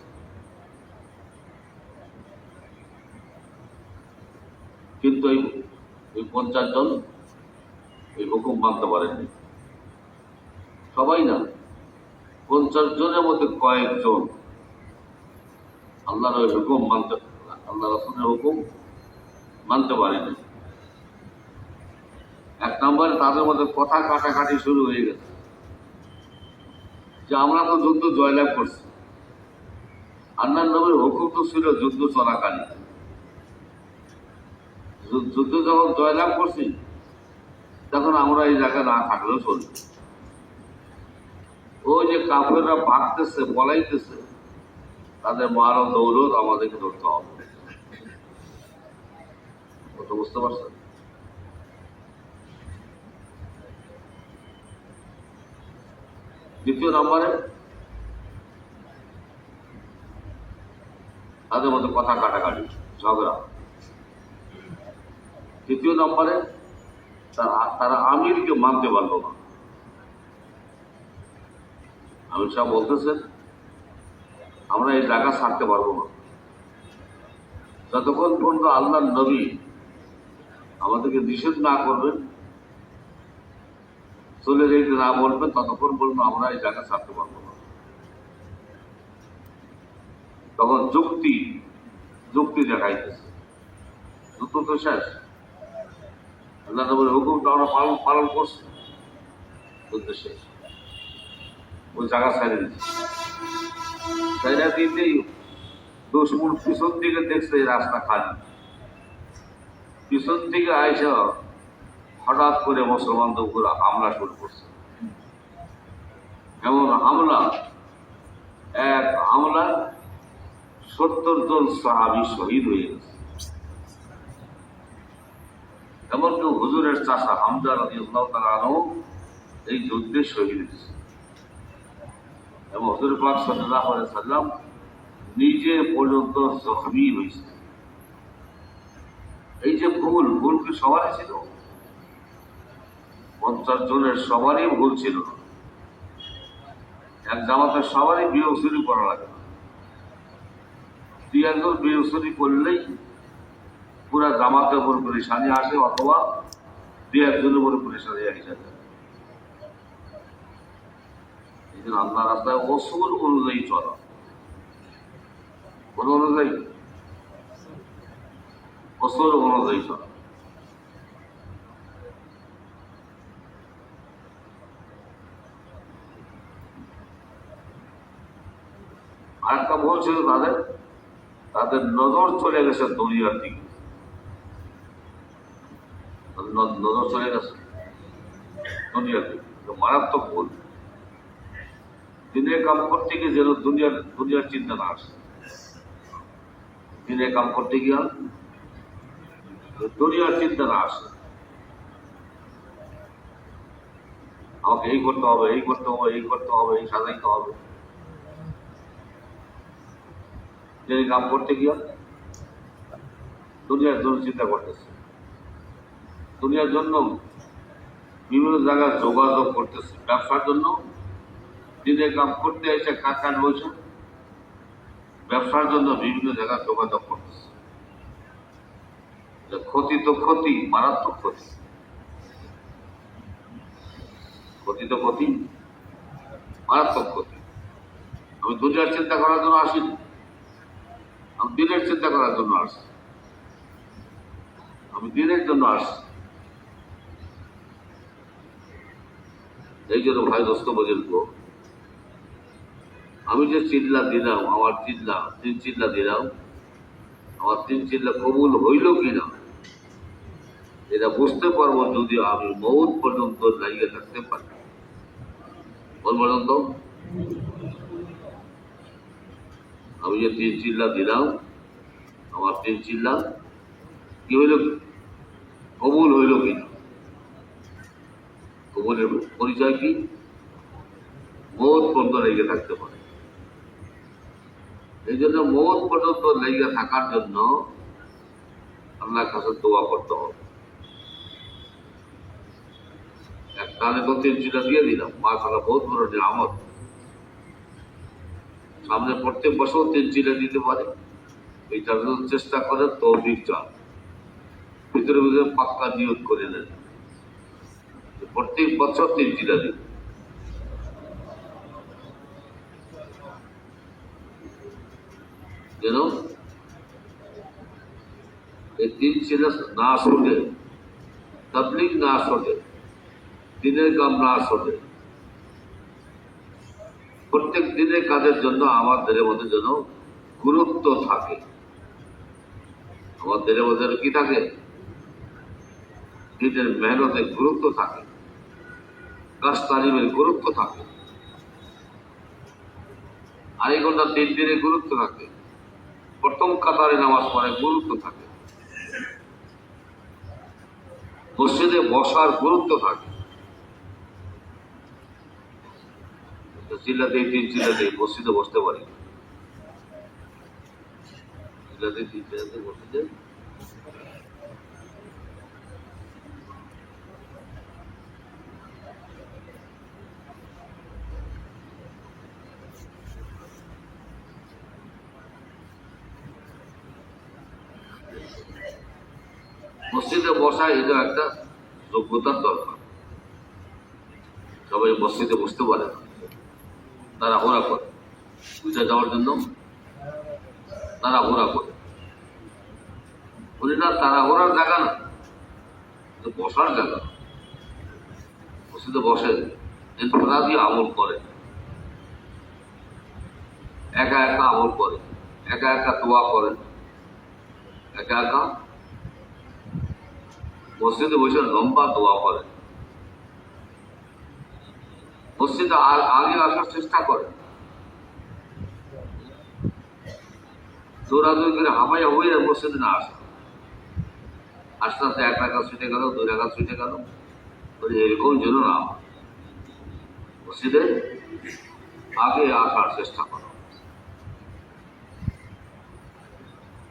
কিন্তু এই 50 জন এই হুকুম মানতে পারেননি। সবাই না, 50 জনের মধ্যে কয়েকজন আল্লাহর ওই হুকুম আল্লাহ রাসূলের হুকুম মানতে পারেনি। 1 নম্বরে তাদের মধ্যে কথা কাটাকাটি শুরু হয়ে গেছে যে আমরা তো যুদ্ধ জয়লাভ করছি, আল্লাহর নবীর হুকুম তো ছিল যুদ্ধ চলাকালীন। যুদ্ধ যখন জয়লাভ করছি, তখন আমরা এই জায়গায় না থাকলেও চলবে। ওই যে কাফেররা ভাগতেছে, পলাইতেছে, তাদের মাল ও দৌলত আমাদেরকে ধরতে হবে। কত বুঝতে পারছেন? দ্বিতীয় নম্বরে তাদের মধ্যে কথা কাটাকাটি, ঝগড়া। তৃতীয় নম্বরে তারা আমিরকে মানতে পারল না। আমির সাহেব বলতেছেন আমরা এই জায়গা ছাড়তে পারবো না যতক্ষণ পর্যন্ত আল্লাহর নবী আমাদেরকে নিষেধ না করবেন, চলে যেতে না বলবেন, ততক্ষণ পর্যন্ত আমরা এই জায়গা ছাড়তে পারবো না। তখন যুক্তি দেখাইতেছে, যুক্ত তো শেষ। আল্লাহ নবীর হুকুমটা আমরা পালন করছি, যুদ্ধ শেষ। ওই জায়গা ছাড়িয়ে দিচ্ছে। ছাইরা দিতেই দুশ্মন পিছন দিকে দেখছে এই রাস্তা খালি, পিছন থেকে আইসা হঠাৎ করে মুসলমানদের উপর হামলা শুরু করছে। এমন হামলা, এক হামলা 70 জন সাহাবী শহীদ হয়ে গেছে। এমনকি হুজুরের চাচা হামজা রাদিয়াল্লাহু তাআলা আনহু এই যুদ্ধে শহীদ হয়েছে। এবং হুজুর পাক সাল্লাল্লাহু আলাইহি সাল্লাম নিজে পর্যন্ত জখমি হয়েছে। এই যে ভুল কি সবারই ছিল? 50 জনের সবারই ভুল ছিল। এক জামাতের সবারই বেউসুরি করা লাগে না। 2 একজন বেউসুরি করলেই পুরা জামাতের উপর পরেশানি আসে, অথবা 2 একজনের উপর পরেশানি আসে। এই জন্য আল্লাহ রাস্তায় অসুল অনুযায়ী চলা, কোন অনুযায়ী? অসুল অনুযায়ী চলা। আরেকটা ভুল ছিল তাদের নজর চলে গেছে দুনিয়ার দিকে। নজর চলে গেছে দুনিয়ার দিকে, মারাত্মক ভুল। দিনের কাম করতে গিয়ে যেন দুনিয়ার চিন্তা না আসে। দিনের কাম করতে গিয়ে দুনিয়ার চিন্তা না আসে। আমাকে এই করতে হবে, এই করতে হবে, এই করতে হবে, এই সাজাইতে হবে। দিনের কাম করতে গিয়ে দুনিয়ার জন্য চিন্তা করতেছে, দুনিয়ার জন্য বিভিন্ন জায়গায় যোগাযোগ করতেছে। ব্যবসার জন্য দিনের কাম করতে এসে কাজ বলছে, ব্যবসার জন্য বিভিন্ন জায়গায় যোগাযোগ করতেছে। ক্ষতি তো ক্ষতি, মারাত্মক ক্ষতি। ক্ষতি তো ক্ষতি, মারাত্মক ক্ষতি। আমি দুনিয়ার চিন্তা করার জন্য আসিনি, আমি দিনের চিন্তা করার জন্য আসছি। আমি দিনের জন্য আসছি। এই জন্য ভাই দোস্ত বুঝুন, আমি যে চিল্লা দিলাম, আমার 3 চিল্লা দিলাম, আমার 3 চিল্লা কবুল হইল কিনা এটা বুঝতে পারবো যদি আমি মৌত পর্যন্ত লাগিয়ে থাকতে পারি। কোন পর্যন্ত? আমি যে 3 চিল্লা দিলাম, আমার 3 চিল্লা কি হইল, কবুল হইল কিনা। কবুলের পরিচয় কি? মৌত পর্যন্ত লেগে থাকতে পারে। এই জন্য মৌত পর্যন্ত লেগে থাকার জন্য আল্লাহর কাছে দোয়া করতে হবে। একটা আমি 3 চিল্লা দিয়ে দিলাম, মাশাআল্লাহ, বহুত বড় নিয়ামত। সামনে প্রত্যেক বছর 3 চিল্লা দিতে পারে, এইটার জন্য চেষ্টা করে, তৌফিক চান। ভিতরে ভিতরে পাক্কা নিয়ত করে নেন, প্রত্যেক বছর 3 চিল্লা দিন। যেন এই 3 চিল্লা না শোনে, তাবলীগ না শোনে, দিনের কাম না শোনে। প্রত্যেক দিনের কাজের জন্য আমাদের মধ্যে যেন গুরুত্ব থাকে। আমাদের মধ্যে কি থাকে? দিনের মেহনতের গুরুত্ব থাকে, কাজ তালিমের গুরুত্ব থাকে, 2.5 ঘন্টা 3 দিনের গুরুত্ব থাকে, প্রথম কাতারে নামাজ পড়ে গুরুত্ব থাকে, মসজিদে বসার গুরুত্ব থাকে। চিল্লাতে 3 চিল্লাতে মসজিদে বসতে পারি, চিল্লাতে 3 চিল্লাতে মসজিদে মসজিদে বসা, এটা একটা যোগ্যতার দরকার। সবাই মসজিদে বসতে পারে না, তারা ঘোরা করে বুঝে যাওয়ার জন্য, তারা ঘোরা করে বলি না, তারা ঘোরার জায়গা না, বসার জায়গা। মসজিদে বসে ইনফরাদি আমল করে, একা একা আমল করে, একা একা দোয়া করে, একা একা মসজিদে বসে লম্বা দোয়া করে, মসজিদে আগে আসার চেষ্টা করে, দৌড়াদৌড়ি করে হামাইয়া হয়ে মসজিদে না আসে, আস্তে আস্তে 1 রাকাত ছুটে গেল, 2 রাকাত ছুটে গেল, এরকম যেন না, মসজিদে আগে আসার চেষ্টা করো।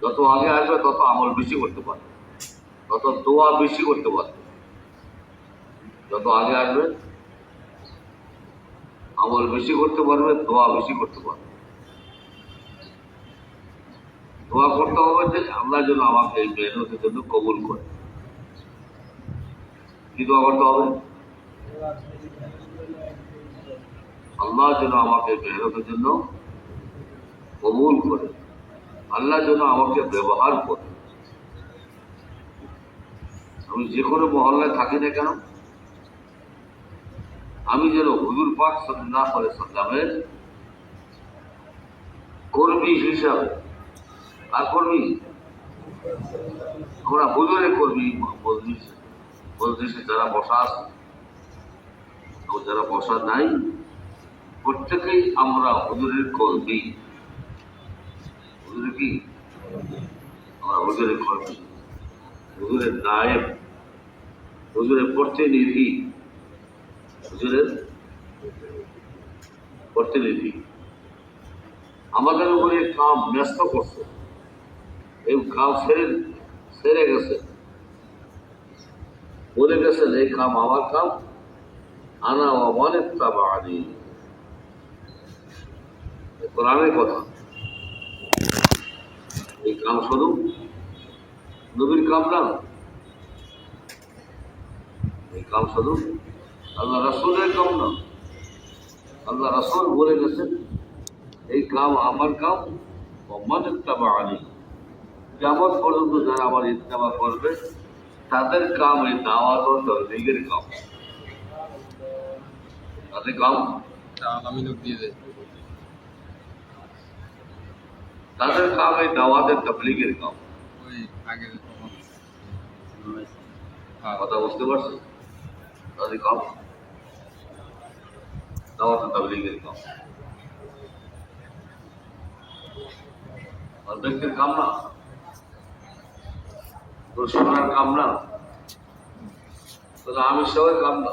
যত আগে আসবে তত আমল বেশি করতে পারবে, তত দোয়া বেশি করতে পারবে। যত আগে আসবে আমল বেশি করতে পারবে, দোয়া বেশি করতে পারবে। দোয়া করতে হবে যে আল্লাহ যেন আমাকে এই মেহনতের জন্য কবুল করে। কি দোয়া করতে হবে? আল্লাহ যেন আমাকে মেহনতের জন্য কবুল করে, আল্লাহ যেন আমাকে ব্যবহার করে। আমি যে কোনো মহল্লায় থাকি না কেন, আমি যেন হুজুর পাক সাল্লাল্লাহু আলাইহি সাল্লামের কর্মী হিসাবে, আর কর্মী আমরা হুজুরের কর্মী, মজলিসে যারা বসা আছে, যারা বসা নাই, প্রত্যেকেই আমরা হুজুরের কর্মী। হুজুরের কি? আমরা হুজুরের কর্মী, হুজুরের নায়েব, হুজুরের প্রতিনিধি, হুজুরের প্রতিনিধি। আমাদের উপরে কাম ন্যস্ত করছে, এই কাম সেরে গেছে, বলে গেছেন এই কাম আমার কাম, আনা ওয়ামানিত তাবানি, কোরআনের কথা। এই কাম শুধু নবীর কাম না, এই কাম শুধু আল্লাহ রাসূলের কাম না। আল্লাহ রাসূল বলে গেছেন এই কাম আমার কাম, ওয়ামানিত তাবানি, কিয়ামত পর্যন্ত যারা আমার ইত্তেবা করবে তাদের কাম এই দাওয়াত ও তাবলীগের কাম। তাদের কাম তাদের কাম এই দাওয়াতের তাবলীগের কাম। কথা বুঝতে পারছেন? তাদের কাম দাওয়াত ও তাবলীগের কাম, আর ব্যক্তির কাম না, তোর শোনার কাম না, তোর আমি সবাই কাম না।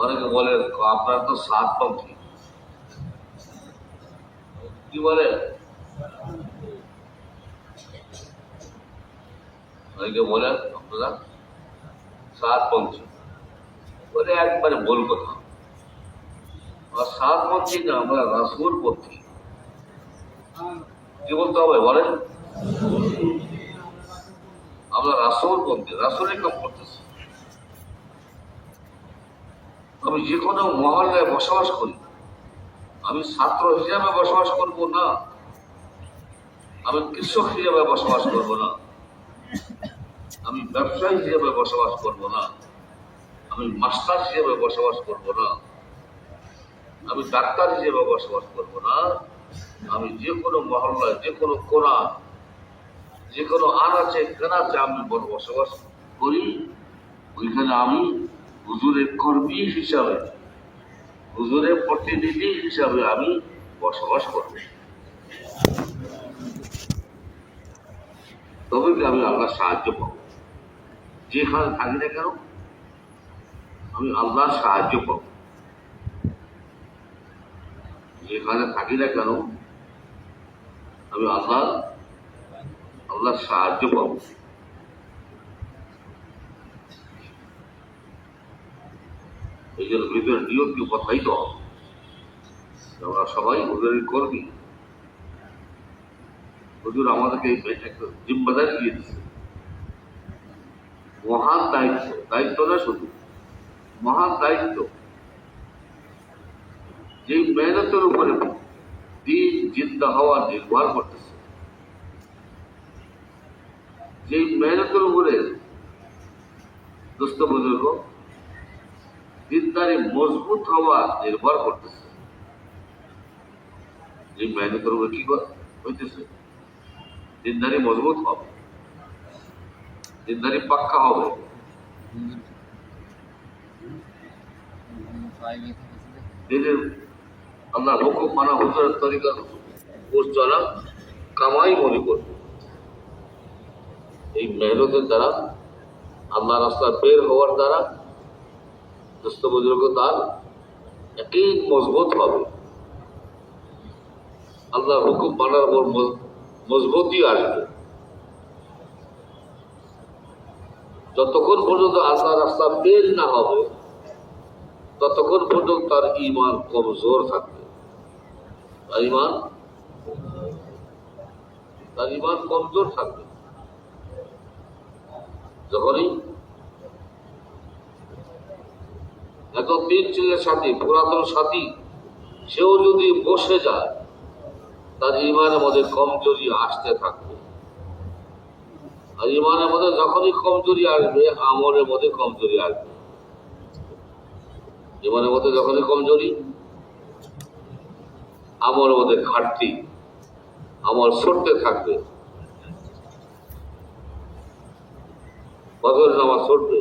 অনেকে বলে আপনার তো 7 পন্থী, কি বলে? অনেকে বলে আপনারা 7 পন্থী, বলে একবারে ভুল কথা। 7 পন্থী না, আমরা রাসূল পন্থী। কি বলতে হবে বলেন? আমরা রাসূল পন্থী, রাসূলের কাম করতেছি। আমি যে কোনো মহল্লায় বসবাস করি, আমি ছাত্র হিসাবে বসবাস করব না, আমি কৃষক হিসাবে বসবাস করব না, আমি ব্যবসায়ী হিসেবে বসবাস করব না, আমি মাস্টার হিসেবে বসবাস করব না, আমি ডাক্তার হিসেবে বসবাস করব না। আমি যে কোনো মহল্লায়, যে কোনো কোণা, যে কোনো আনাচে কানাচে আমি বসবাস করি, ওইখানে আমি হুজুরের কর্মী হিসাবে, হুজুরের প্রতিনিধি হিসাবে আমি বসবাস করব। তবে কি আমি আল্লাহর সাহায্য পাবো। যেখানে থাকি না কেন আমি আল্লাহর সাহায্য পাবো। যেখানে থাকি না কেন আমি আল্লাহর সাহায্য পাবো। এই জন্য ভিতরে নিয়মকে প্রত্যাহিত হবে। আমরা সবাই হুজুরের কর্মী। হুজুর আমাদেরকে একটা জিম্মাদারি দিয়ে দিচ্ছে, মহান দায়িত্ব। দায়িত্ব না শুধু, মহান দায়িত্ব। যেই মেহনতের উপরে দিন জিন্দা হওয়া নির্ভর করতেছে, যেই মেহনতের উপরে দোস্ত বুজুর্গ দিনদারি মজবুত হওয়া নির্ভর করতেছে। এই মেহনতের উপরে কি হইতেছে? দিনদারি মজবুত হবে, দিনদারি পাক্কা হবে। দিনের আল্লাহ হুকুম মানা, হুজুরের তরিকা চলা কামাই মনে করবে। এই মেহনতের দ্বারা, আল্লাহ রাস্তা বের হওয়ার দ্বারা দোস্ত বুজুর্গ তার একই মজবুত হবে। আল্লাহ হুকুম মানার পর মজবুতি আসবে। যতক্ষণ পর্যন্ত আল্লাহ রাস্তা বের না হবে ততক্ষণ পর্যন্ত তার ঈমান কমজোর থাকবে। তার ঈমান কমজোর থাকবে। যখনই এত তিন ছেলের সাথী, পুরাতন সাথী, সেও যদি বসে যায় তার ঈমানের মধ্যে কমজোরি আসতে থাকবে। আর ঈমানের মধ্যে যখনই কমজোরি আসবে আমলের মধ্যে কমজোরি আসবে। জীবনের মধ্যে যখনই কমজোরি, আমলের মধ্যে ঘাটতি, আমল সরতে থাকবে। ফজর নামাজ সরবে,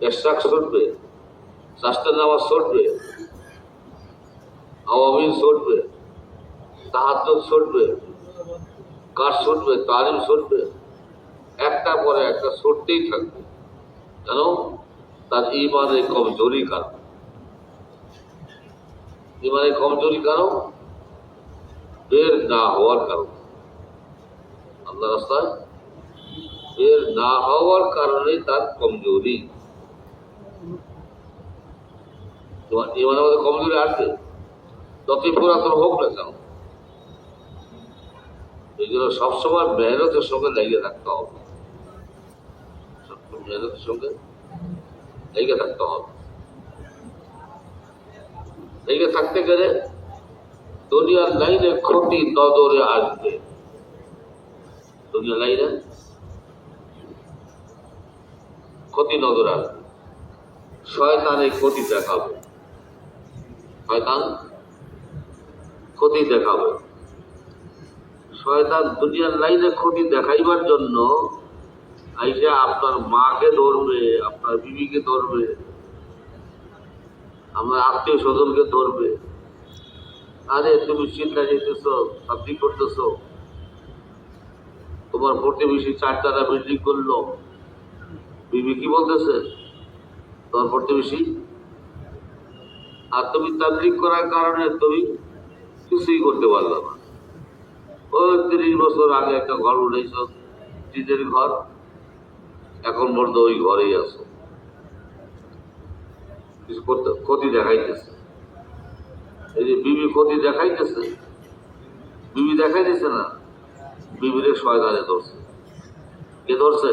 ইশরাক সরবে, সাস্তের নামাজ সরবে, আওয়ামিন সরবে, তাহাজ্জুদ সরবে, কাজ সরবে, তালিম সরবে, একটা পরে একটা সরতেই থাকবে। কেন? তার ঈমানের কমজোরি কারণ। ঈমানের কমজোরি কারণ বের না হওয়ার কারণ। আল্লাহ রাস্তায় বের না হওয়ার কারণে তার কমজোরি। ঈমানের মধ্যে কমজোরি আসবে, যতই পুরাতন হোক না কেন। এই জন্য সবসময় মেহনতের সঙ্গে লেগে থাকতে হবে। মেহনতের সঙ্গে লেগে থাকতে হবে। লেগে থাকতে গেলে দুনিয়ার লাইনে ক্ষতি নজরে আসবে। দুনিয়ার লাইনে ক্ষতি নজরে আসবে। শয়তান এই ক্ষতি দেখাবে, শয়তান ক্ষতি দেখাবে। শয়তান দুনিয়ার লাইনে ক্ষতি দেখাইবার জন্য আইসে আপনার মাকে ধরবে, আপনার বিবিকে ধরবে, আমার আত্মীয় স্বজনকে ধরবে। আরে তুমি চিন্তা যেতেছ, চাকরি করতেছ, তোমার প্রতিবেশী 4 তলা বিল্ডিং করলো, বিবি কি বলতেছে? তোমার প্রতিবেশী। আর তুমি তাবলীগ করার কারণে তুমি কিছুই করতে পারলো না। ওই 30 বছর আগে একটা ঘর উঠেছ, টিনের ঘর, এখন পর্যন্ত ওই ঘরেই আছো। কিছু করতে ক্ষতি দেখাইতেছে। এই যে বিবি ক্ষতি দেখাইতেছে, বিবি দেখাইতেছে না, বিবিরে শয়তানে ধরছে। কে ধরছে?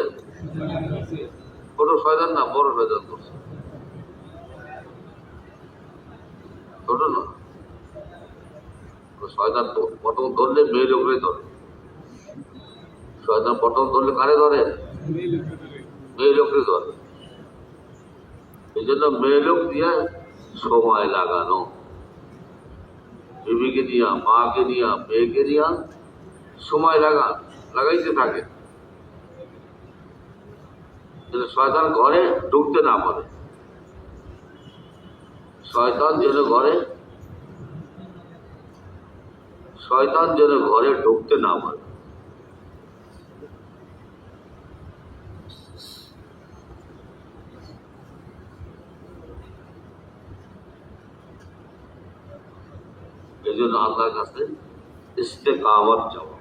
ছোট শয়তান না, বড় শয়তান ধরছে। ছোট না, শয়তান প্রথম ধরলে মেয়ে লোকরে ধরে। শয়তান প্রথম ধরলে কারে ধরে? মেয়ে লোকরে ধরে। এই জন্য মেয়ে লোক দিয়া সময় লাগানো, বিবিকে নিয়া, মাকে নিয়া, মেয়েকে নিয়া সময় লাগান। লাগাইতে থাকে, শয়তান ঘরে ঢুকতে না পারে, শয়তান যেন ঘরে ঢুকতে না পারে। এই জন্য আল্লাহর কাছে ইস্তেকামত চাওয়া,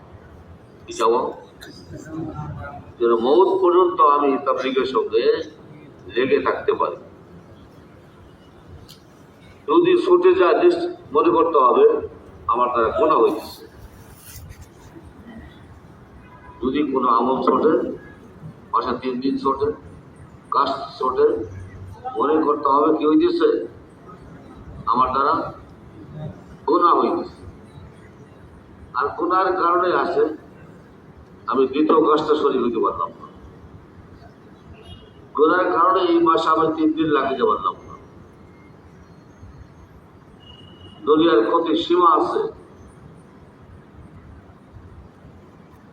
কি চাওয়া? যেন মৌত পর্যন্ত আমি তাবলীগের সঙ্গে লেগে থাকতে পারি। যদি ছুটে যায় মনে করতে হবে আমার দ্বারা গুনাহ হয়েছে। যদি কোনো আমল ছোটে, মাসে 3 দিন ছোটে, কাজ ছোটে, মনে করতে হবে কি হইতেছে, আমার দ্বারা গুনাহ হইতেছে। আর গুনার কারণে আছে আমি দ্বিতীয় কাজটা শরীর হইতে পারলাম না, গুনার কারণে এই মাসে আমি 3 দিন লাগিয়ে পারলাম না। দুনিয়ার ক্ষতির সীমা আছে।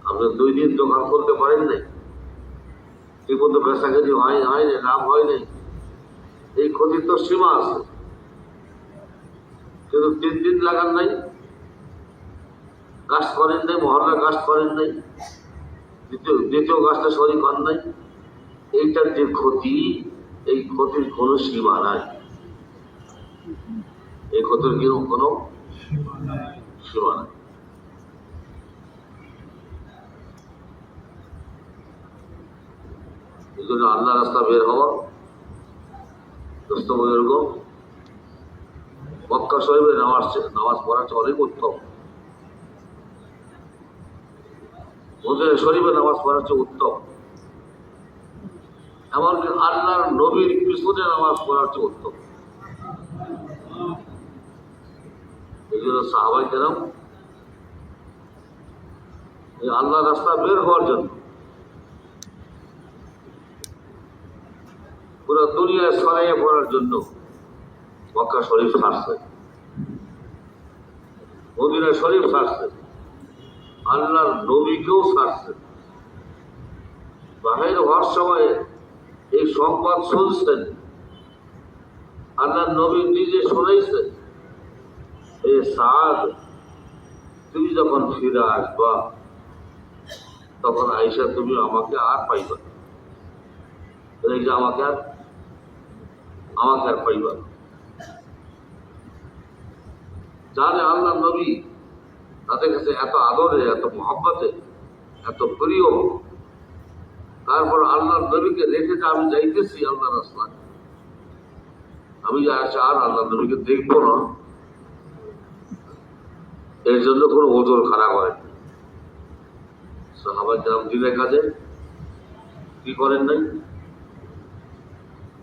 আপনি 2 দিন দোকান করতে পারেন নাই, ঠিক মতো বেচাকেজি হয় নাই, লাভ হয় নাই, এই ক্ষতির তো সীমা আছে। কিন্তু 3 দিন লাগান নাই, কাজ করেন নাই, মহল্লা কাজ করেন নাই, দ্বিতীয় কাজটা শরীর হন নাই, এইটার যে ক্ষতি, এই ক্ষতির কোনো সীমা নাই। এই ক্ষতির কোনো সীমা নাই। এই জন্য আল্লাহ রাস্তা বের হওয়া দোস্ত বুজুর্গ, মক্কা শরীফে নামাজ পড়া অনেক উত্তম, মদিনা শরীফে নামাজ পড়া উত্তম, এমনকি আল্লাহর নবীর পিছনে নামাজ পড়া উত্তম। এই জন্য সাহাবায়ে কেরাম এই আল্লাহ রাস্তা বের হওয়ার জন্য পুরো দুনিয়ায় ছড়াইয়ে পড়ার জন্য মক্কা শরীফ ছাড়ছে, মদিনা শরীফ ছাড়ছে, আল্লাহর নবীকেও ছাড়ছে। বাহির হওয়ার সময় এই সংবাদ শুনছেন, আল্লাহর নবী নিজে শোনাইছেন, এই সাদ তুমি যখন ফিরে আসবা তখন আইসা তুমি আমাকে আর পাইবা, এই যে আমাকে আর পাইবা। জানে আল্লাহ নবী তাদের কাছে এত আদরে, এত মহব্বতে, এত প্রিয়, তারপর আল্লাহ নবীকে রেখে যে আমি যাইতেছি আল্লাহ রাস্তায়, আমি যে আসে আর আল্লাহ নবীকে দেখবো না, এর জন্য কোনো ওজোর খারাপ হয়। সাহাবায়ে কেরাম দিনের কাজে কি করেন নাই?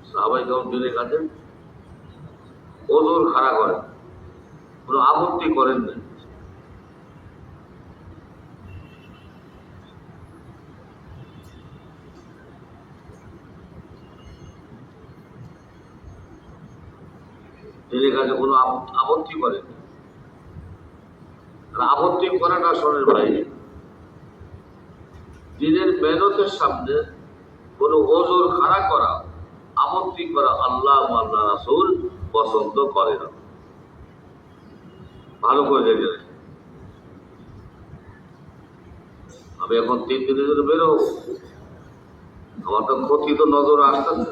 সাহাবায়ে কেরাম দিনের কাজে ওজোর খারাপ করেন, কোনো আপত্তি করেন নাই। দিনের কাজে কোনো আপত্তি করেন। আপত্তি করাটা শোনেন ভাই, দিনের মেহনতের সামনে কোনো ওজোর খাড়া করা, আপত্তি করা আল্লাহ আল্লাহ রাসূল পছন্দ করে না। ভালো করে দেখে, আমি এখন 3 দিনের জন্য বেরোবো, আমার তো ক্ষতি তো নজরে আসতেছে,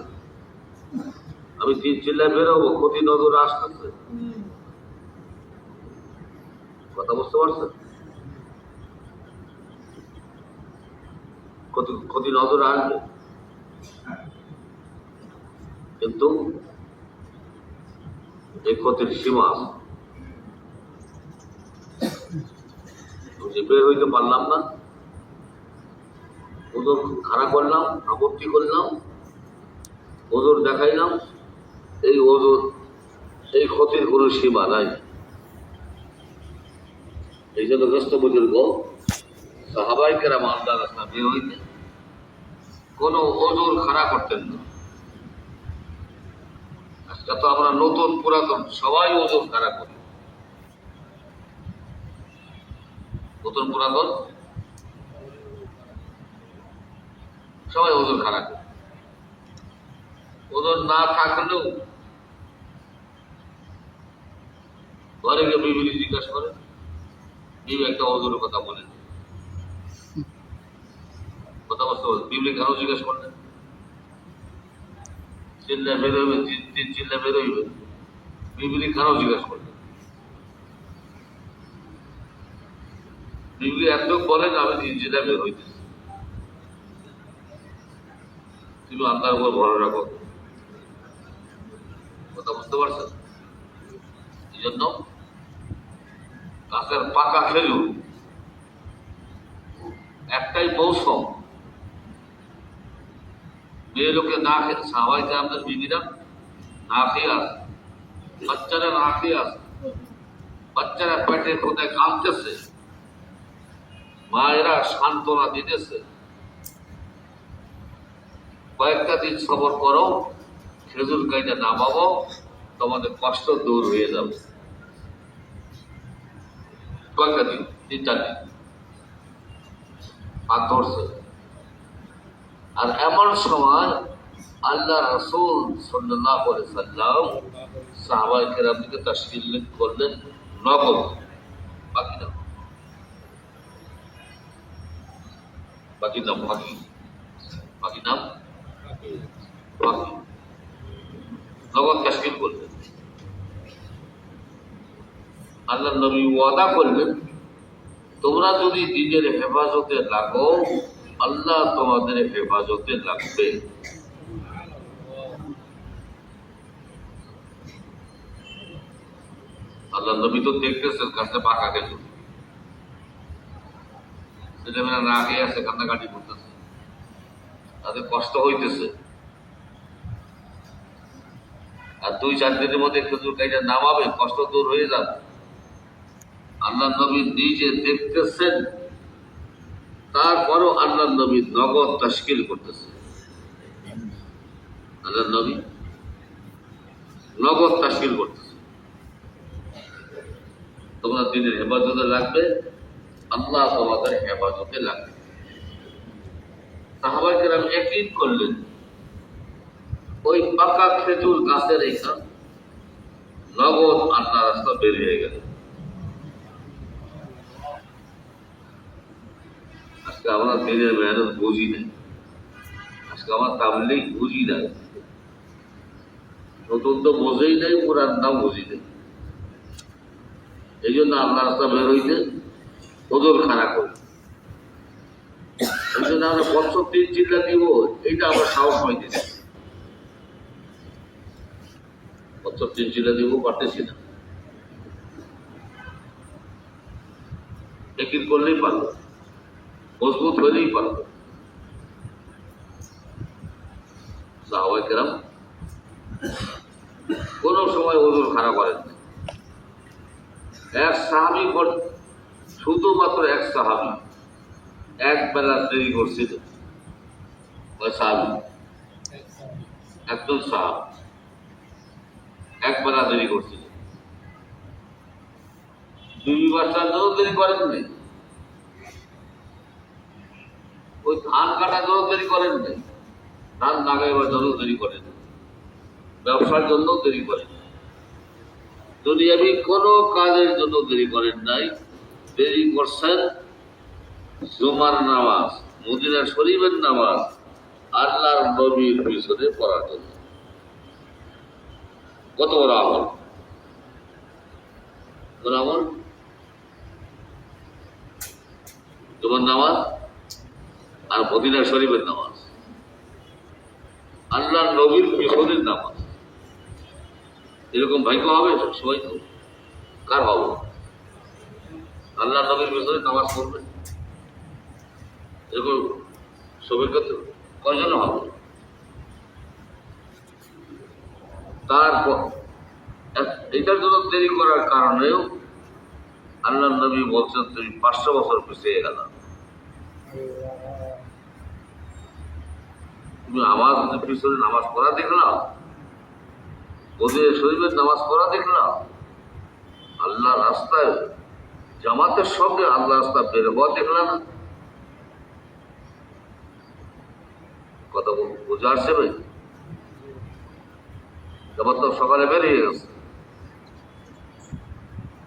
আমি 3 চিল্লায় বেরোবো, ক্ষতি নজরে আসতেছে। কথা বুঝতে পারছেন? ক্ষতি নজরে আসবে, কিন্তু এই ক্ষতির সীমা আছে। বের হইতে পারলাম না, ওজোর খারাপ করলাম, আপত্তি করলাম, ওজোর দেখাইলাম, এই ওজোর, এই ক্ষতির কোনো সীমা নাই। এই জন্য গ্রস্ত বুজুর্গ সাহাবায়ে কেরাম আল্লাহ রাস্তা বের হইতে কোনো ওজোর খাড়া করতেন না। আজকে তো আমরা নতুন পুরাতন সবাই ওজোর খাড়া করি, নতুন পুরাতন সবাই ওজন খারাপ। ওজন না থাকলেও ঘরে গিয়ে বিবিলি জিজ্ঞাসা করে, বিবি একটা ওজনের কথা বলেন, কথা বুঝতে পারেন? বিবলি কেন জিজ্ঞাসা করলেন? চিল্লা বেরোইবে, চিল্লা বেরোইবে, বিবলি কেন জিজ্ঞাসা করলেন? বিবলি এত বলেন আমি চিল্লা বের হইতেছি, তুমি আল্লাহর উপর ভরসা রাখো। কথা বুঝতে পারছেন? এই জন্য গাছের পাকা খেজুর একটাই মৌসুম, মেয়ে লোকে না খেয়ে, সাহাবাইতে আমাদের বিবিরা না খেয়ে আসে, বাচ্চারা না খেয়ে আসে, বাচ্চারা পেটে কোথায় কাঁদতেছে, মায়েরা সান্ত্বনা দিতেছে, কয়েকটা দিন সবর করো, খেজুর গাইটা নামাবো, তোমাদের কষ্ট দূর হয়ে যাবে। কয়েকটা দিন, 3-4 দিন হাত ধরছে। আর এমন সময় আল্লাহ রাসূল সাল্লাল্লাহু আলাইহি সাল্লাম সাহাবায়ে কেরামকে তাশকিল করলেন নগদ, বাকি না, বাকি নাম, বাকি বাকি নাম, বাকি নগদ তাশকিল করলেন। আল্লাহ নবী ওয়াদা করলেন, তোমরা যদি দিনের হেফাজতে লাগো, আল্লাহ তোমাদের হেফাজতে লাগবে। আল্লাহ নবী তো দেখতেছেন কাছে পাকা গেল, ছেলেমেয়েরা না খেয়ে আছে, কান্নাকাটি করতেছে, তাদের কষ্ট হইতেছে। আর 2-4 দিনের মধ্যে খেজুর গাইটা নামাবে, কষ্ট দূর হয়ে যাবে। আল্লাহ নবী নিজে দেখতেছেন, তারপরও আল্লাহ নবী নগদ তাশকিল করতেছে। আল্লাহ নবী নগদ তাশকিল করতেছে, তোমরা দিনের হেফাজতে লাগবে, আল্লাহ তোমাদের হেফাজতে লাগবে। সাহাবায়ে কেরাম ইয়াকিন করলেন, ওই পাকা খেজুর গাছের এখান নগদ আল্লাহ রাস্তা বের হয়ে গেল। আজকে আমরা দিনের মেহনত বুঝি নাই, আজকে আমার তাবলীগ বুঝি নাই, নতুন তো বোঝেই নাই, পুরান নাম বুঝি নাই। এই জন্য আল্লাহ রাস্তা বের হইতে ওজন খারাপ করি। এই জন্য আমরা বছর 3 চিল্লা দিব, এইটা আমরা সাহস পাইতেছি। বছর 3 চিল্লা দিব পারতেছি না, একদিন করলেই পারবো, মজবুত হইলেই পারবো। সাহাবায়ে কেরাম কোন সময় ওজন খারাপ করেন না। এক সাহাবী, শুধুমাত্র এক সাহাবী এক বেলা দেরি করছিল। ওই সাহাবী, একজন সাহাবী এক বেলা দেরি করছিল। বিবি বাচ্চার জন্য দেরি করেন নাই, ওই ধান কাটার জন্য দেরি করেন নাই, ধান লাগাইবার জন্য দেরি করেন, ব্যবসার জন্য দেরি করেন, দুনিয়াবি কোনো কাজের জন্য দেরি করেন নাই। দেরি করছেন জুমার নামাজ, মদিনা শরীফের নামাজ আল্লাহর নবীর পিছনে পড়ার জন্য। কত বড় আমল, কোন আমল? জুমার নামাজ আর মদিনা শরীফের নামাজ, আল্লাহর নবীর পিছনের নামাজ। এরকম ভাগ্য হবে সবাই? তো কার হবে? আল্লাহ নবীর পিছনে নামাজ পড়বে এরকম সৌভাগ্য কয়জন হবে? তারপর এটার জন্য দেরি করার কারণেও আল্লাহ নবী বলছেন, তুমি 500 বছর পিছিয়ে গেল। তুমি আমার পিছনে নামাজ পড়া দেখলাম, ওদের শরীফের নামাজ পড়া দেখলাম, আল্লাহ রাস্তায় জামাতের সঙ্গে আল্লাহ রাস্তা বের হওয়া দেখলাম। কথা বুঝে আসছে ভাই? এবার তো সকালে বেরিয়ে গেছে,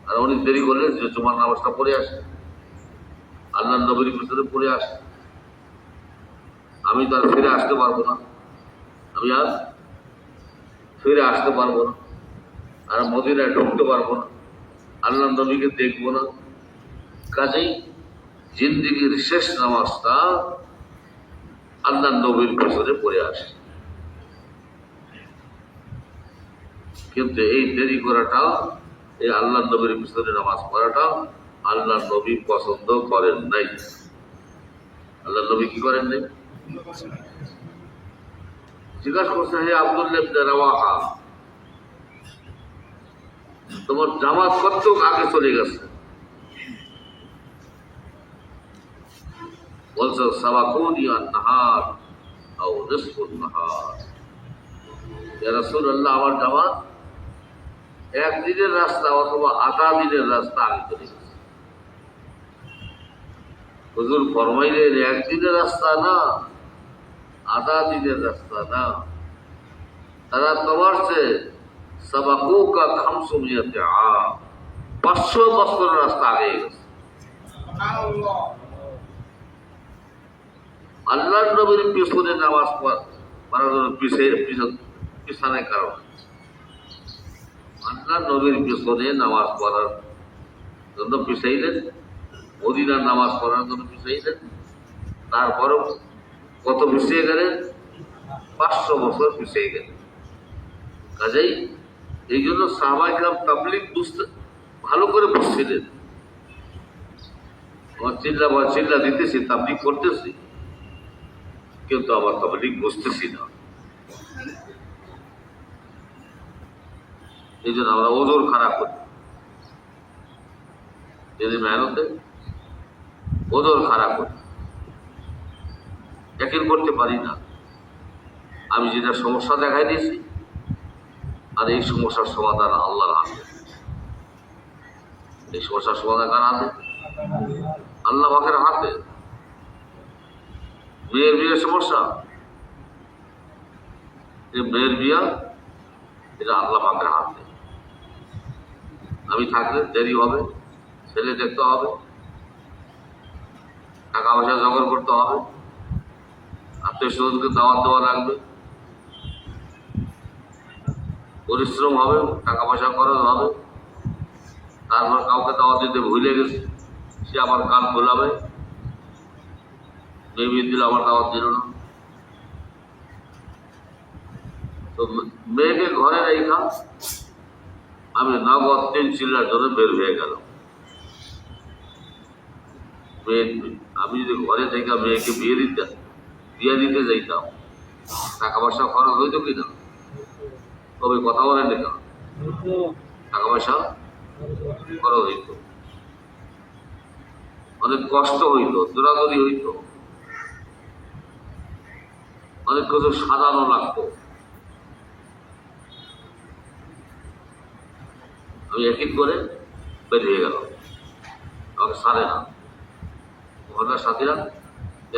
আর উনি দেরি করলেন যে জুমার নামাজটা পড়ে আসে, আল্লাহ নবীর পিছনে পড়ে আসে। আমি তো আর ফিরে আসতে পারবো না, আমি আর ফিরে আসতে পারবো না, আর মদিনায় ঢুকতে পারবো না, আল্লাহ নবীকে দেখবো না। কাজেই জিন্দিগির শেষ নামাজটা আল্লাহ নবীর পিছনে পড়ে আসে। কিন্তু এই দেরি করাটা, এই আল্লাহ নবীর পিছনে নামাজ পড়াটা আল্লাহ নবী পছন্দ করেন নাই। আল্লাহ নবী কি করেন নাই? জিজ্ঞাসা করছে, হে আব্দুল্লাহ ইবনে রাওয়াহা, তোমার জামাত কত আগে চলে গেছে? বলছে সাবাকুনি আন-নাহার আও নিসফুন নাহার। ইয়া রাসূলুল্লাহ, আমার জামাত একদিনের রাস্তা অথবা আধা দিনের রাস্তা আগে চলে গেছে। হুজুর ফরমাইলেন, একদিনের রাস্তা না, আধা দিনের রাস্তা না, তারা তোমার চেয়ে সাবাকুকা 500 আম, 500 বছরের রাস্তা আগে গেছে। আল্লাহ নবীর পিছনে নামাজ পড়ার জন্য পিছানোর কারণ, আল্লাহ নবীর পিছনে নামাজ পড়ার জন্য পিছাইলেন, মদিনার নামাজ পড়ার জন্য পিছাইলেন। তারপরও কত পিছিয়ে গেলেন? 500 বছর পিছিয়ে গেলেন। কাজেই এই জন্য সাহাবায়ে কেরাম তাবলীগ বুঝতে ভালো করে বুঝছিলেন। আমার চিল্লা দিতেছি, তাবলীগ করতেছি, কিন্তু আমার তাবলীগ বুঝতেছি না। এই জন্য আমরা ওজোর খারাপ করি, যদি মেহনতে ওজোর খারাপ করি, একই করতে পারি না। আমি যেটা সমস্যা দেখাই দিয়েছি, আর এই সমস্যার সমাধান আল্লাহর হাতে। এই সমস্যার সমাধান কার হাতে? আল্লাহ পাকের হাতে। মেয়ের সমস্যা, মেয়ের বিয়া, এটা আল্লাহ পাকের হাতে। আমি থাকলে দেরি হবে, ছেলে দেখতে হবে, টাকা পয়সা জোগাড় করতে হবে, আত্মীয় স্বজনকে দাওয়াত দেওয়া লাগবে, পরিশ্রম হবে, টাকা পয়সা খরচ হবে। তারপর কাউকে দাওয়াত দিতে ভুলে গেছে, সে আবার কাল ভোলাবে, মেয়ে দিল আমার দাওয়াত দিল না। তো মেয়েকে ঘরে রেখা আমি নগদ 3 চিল্লার জন্য বের হয়ে গেল। আমি যদি ঘরে থেকে মেয়েকে বিয়ে দিতে যাইতাম, টাকা পয়সা খরচ হইতো কিনা? তবে কথা বলেন না, টাকা পয়সা খরচ হইত, অনেক কষ্ট হইত, দৌড়াদৌড়ি হইত, অনেক কিছু সাজানো লাগতো। আমি একই করে বেরিয়ে গেলাম, আমাকে সারে না, ঘরের সাথীরা,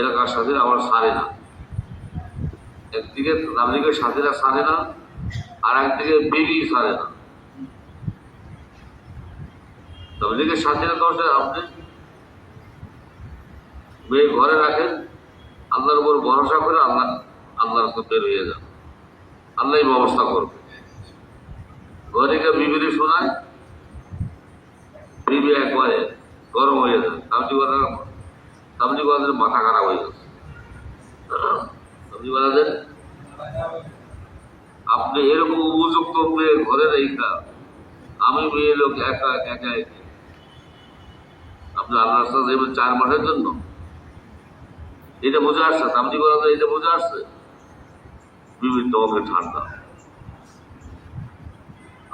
এলাকার সাথীরা আমার সারে না। একদিকে তাবলীগের সাথীরা সারে না, আর একদিকে বিবি সারে না। তাবলীগের সাথীরা তো আপনি মেয়ে ঘরে রাখেন, আল্লাহর উপর ভরসা করে আল্লাহর উপর বের হয়ে যান, আল্লাহই ব্যবস্থা করবে। ঘরে গিয়ে বিবিরে শোনায়, বিবি একবারে গরম হয়ে যায়। তাবলীগদের মাথা খারাপ হয়ে গেছে। তাবলীগদের আপনি এরকম উপযুক্ত মেয়ে ঘরে রেখা, আমি মেয়ে লোক একা আপনি আল্লাহর সাথে যাবেন 4 মাসের জন্য, এটা বোঝা আসছে? তাবলীগদের এটা বোঝা আসছে? বিভিন্ন তোমাকে ঠান্ডা।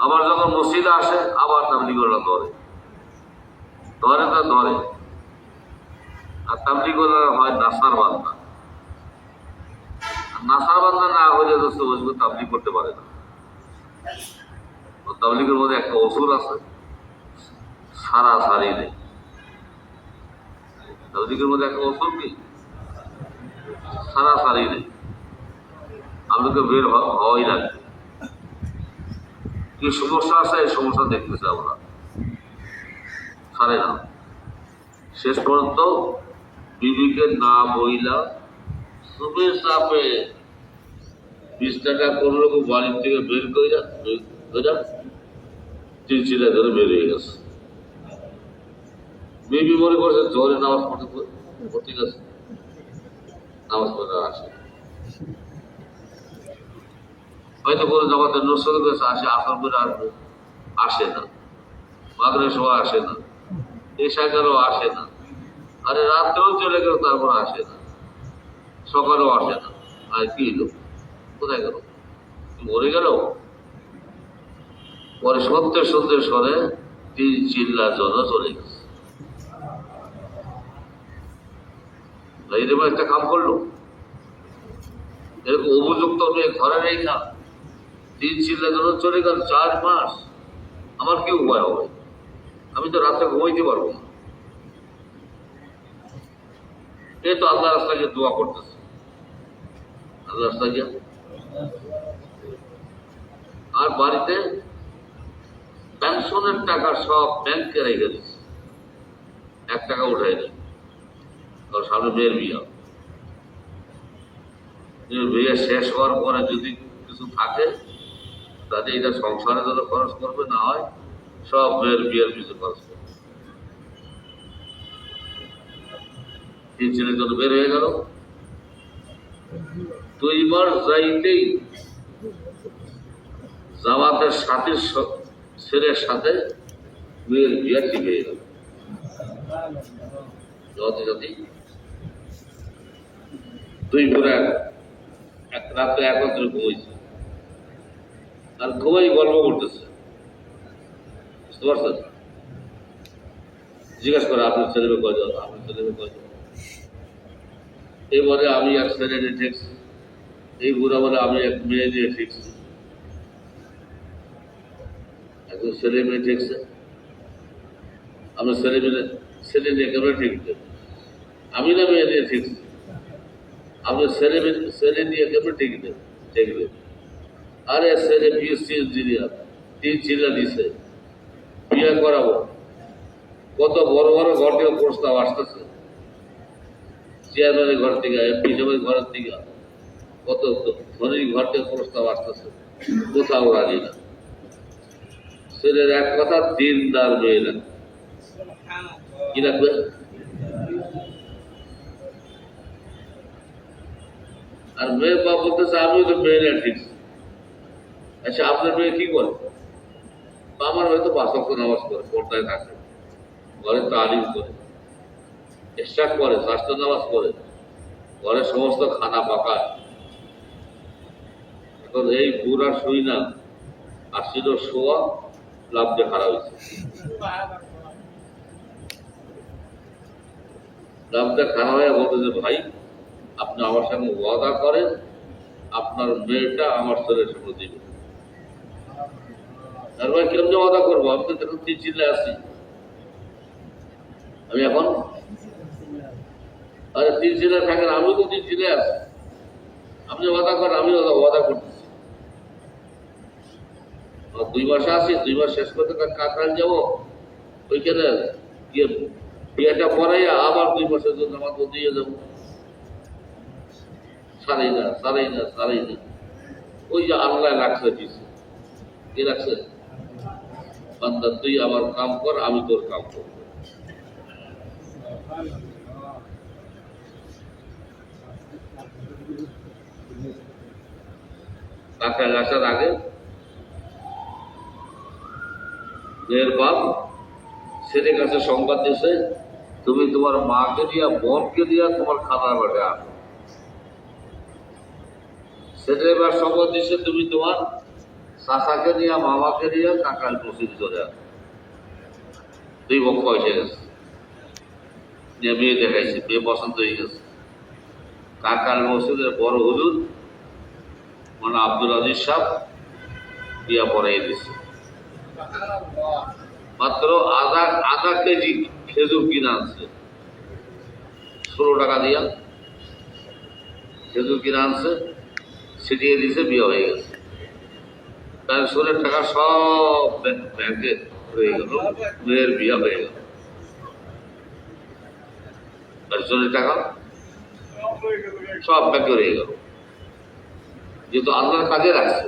আবার যখন মসজিদে আসে, আবার তাবলীগরা ধরে। আর তাবলীগরা হয় নাসার বান্দা। নাসার বান্দা না হলে দোস্ত বুঝবে তাবলীগ করতে পারে না। তাবলীগের মধ্যে একটা অসুর আছে, সারি নেই। তাবলীগের মধ্যে একটা অসুর কি? সারি নেই। আমাদেরকে বের হওয়াই লাগবে। কি সমস্যা আছে এই সমস্যা দেখতেছে আমরা ছাড়ে না। শেষ পর্যন্ত বিবিকে না বইলা সুপে চাপে 20 টাকা করলো বাড়ির থেকে বের করে তিন চিলা ধরে বের হয়ে গেছে। বিবি মনে করছে জোরে নামাজ পড়তে গেছে, নামাজ পড়ে আসে। হয়তো কোনো জামাতের নসরত কাছে আসে, আসর করে আসবে, আসে না। মাগরিবের সময় আসে না, এশা গেলেও আসে না, আরে রাত্রেও চলে গেল তারপর আসে না, সকালেও আসে না। আর কি লোক কোথায় গেল, মরে গেল? পরে সত্যে সরে 3 চিল্লার জন্য চলে গেছে। এরকম একটা কাম করলো, এরকম উপযুক্ত মেয়ে ঘরে নেই না, 3 চিল্লার জন্য চলে গেল 4 মাস। আমার কি উপায় হবে? আমি তো রাতে ঘুমাইতে পারবো না। এ তো আল্লাহ রাস্তায় গিয়ে দোয়া করতেছে, আল্লাহ রাস্তায় গিয়ে। আর বাড়িতে পেনশনের টাকা সব ব্যাংকে রেখে দিচ্ছে, 1 টাকা উঠাই নেই। তোর সামনে মেয়ের বিয়ে শেষ হওয়ার পরে যদি কিছু থাকে তাহলে এটা সংসারের জন্য খরচ করবে, না হয় সব মেয়ের বিয়ের পিছনে খরচ করবে। এই ছেলের জন্য বের হয়ে গেল। 2 মাস যাইতেই জামাতের সাথে ছেলের সাথে মেয়ের বিয়ে ঠিক হয়ে গেল। দুই পুরা এক রাত্রে একত্রে ঘুমাইছে, আর ঘুমাই গল্প করতেছে। বুঝতে পারছেন? জিজ্ঞাসা করে আপনার ছেলে মেয়ে কয়জন, আপনার ছেলে মেয়ে কয়জন। এবারে আমি এক ছেলে নিয়ে ঠেকছি, এই বুড়া বলে আমি এক মেয়ে নিয়ে ঠেকছি। একজন ছেলে মেয়ে ঠেকছে, আমরা ছেলে নিয়ে কেমন ঠেকছে? আমি না মেয়ে নিয়ে ঠেকছি, আপনার ছেলে নিয়ে কেমন ঠেকবে? আরে ছেলে বিএসসি ইঞ্জিনিয়ার, 3 চিল্লা দিছে, বিয়ে করাবো। কত বড় বড় ঘর থেকে প্রস্তাব আসতেছে, চেয়ারম্যানের ঘর থেকে, এমপি সাহেবের ঘরের থেকে, কত ধনীর ঘর থেকে প্রস্তাব আসতেছে, কোথাও রাজি না। ছেলের এক কথা, দিনদার মেয়ে লাগবে। কি লাগবে? আর মেয়ের বাপ বলতেছে আমিও তো মেয়ে না ঠিক। আচ্ছা আপনার মেয়ে কি করে? আমার হয়তো 5 ওয়াক্ত নামাজ করে, পর্দায় থাকে, ঘরে তালিম করে, ইশরাক করে, রাষ্ট্র নামাজ করে, ঘরে সমস্ত খানা পাকায়। এখন এই বুড়া শুই না আসছিল শোয়া, লাভ দিয়ে খারাপ হয়েছে। লাভটা খারাপ হয়ে বলতেছে ভাই আপনি আমার সঙ্গে ওয়াদা করেন আপনার মেয়েটা আমার ছেলের সঙ্গে দিবে। তার ভাই কেমনি ওয়াদা করবো? আমি তো এখন 3 চিল্লা আসি, আমি এখন আরে 3 চিল্লা থাকেন, আমিও তো 3 চিল্লা আছি। আপনি ওয়াদা করেন, আমি ওয়াদা করতেছি। 2 মাসে আসি, 2 মাস শেষ করতে কাকরাইল যাবো, ওইখানে গিয়ে বিয়েটা পড়াইয়া আবার 2 মাসের জন্য আমাকে দিয়ে যাবো। সারাই না। ওই যে আল্লাহ রাখছে দিচ্ছে, কি রাখছে? বান্দা তুই আমার কাম কর, আমি তোর কাম করব। কাকরাইল আসার আগে মেয়ের বাপ ছেলের কাছে সংবাদ দিয়েছে, তুমি তোমার মাকে দিয়া বোনকে দিয়া তোমার খানার বাটে আনো। ছেলে এবার সংবাদ দিচ্ছে তুমি তোমার চাচাকে নিয়ে মামাকে নিয়ে কাকাল মসজিদ চলে আসো। 2 পক্ষ এসে গেছে, নিয়ে মেয়ে দেখাইছে, মেয়ে পছন্দ হয়ে গেছে। কাকাল মসজিদের বড় হুজুর মানে আব্দুল আজিজ সাহেব বিয়া পড়াই দিচ্ছে। মাত্র আধা কেজি খেজুর কিনে আনছে, 16 টাকা দিয়া খেজুর কিনে আনছে। ছিটিয়ে দিয়েছে, বিয়ে হয়ে গেছে। তার সোনের টাকা সব ব্যাংকে হয়ে গেল, মেয়ের বিয়ে হয়ে গেল। তার সোনের টাকা সব ব্যাংকে রয়ে গেল, যেহেতু আল্লাহর কাজে রাখছে।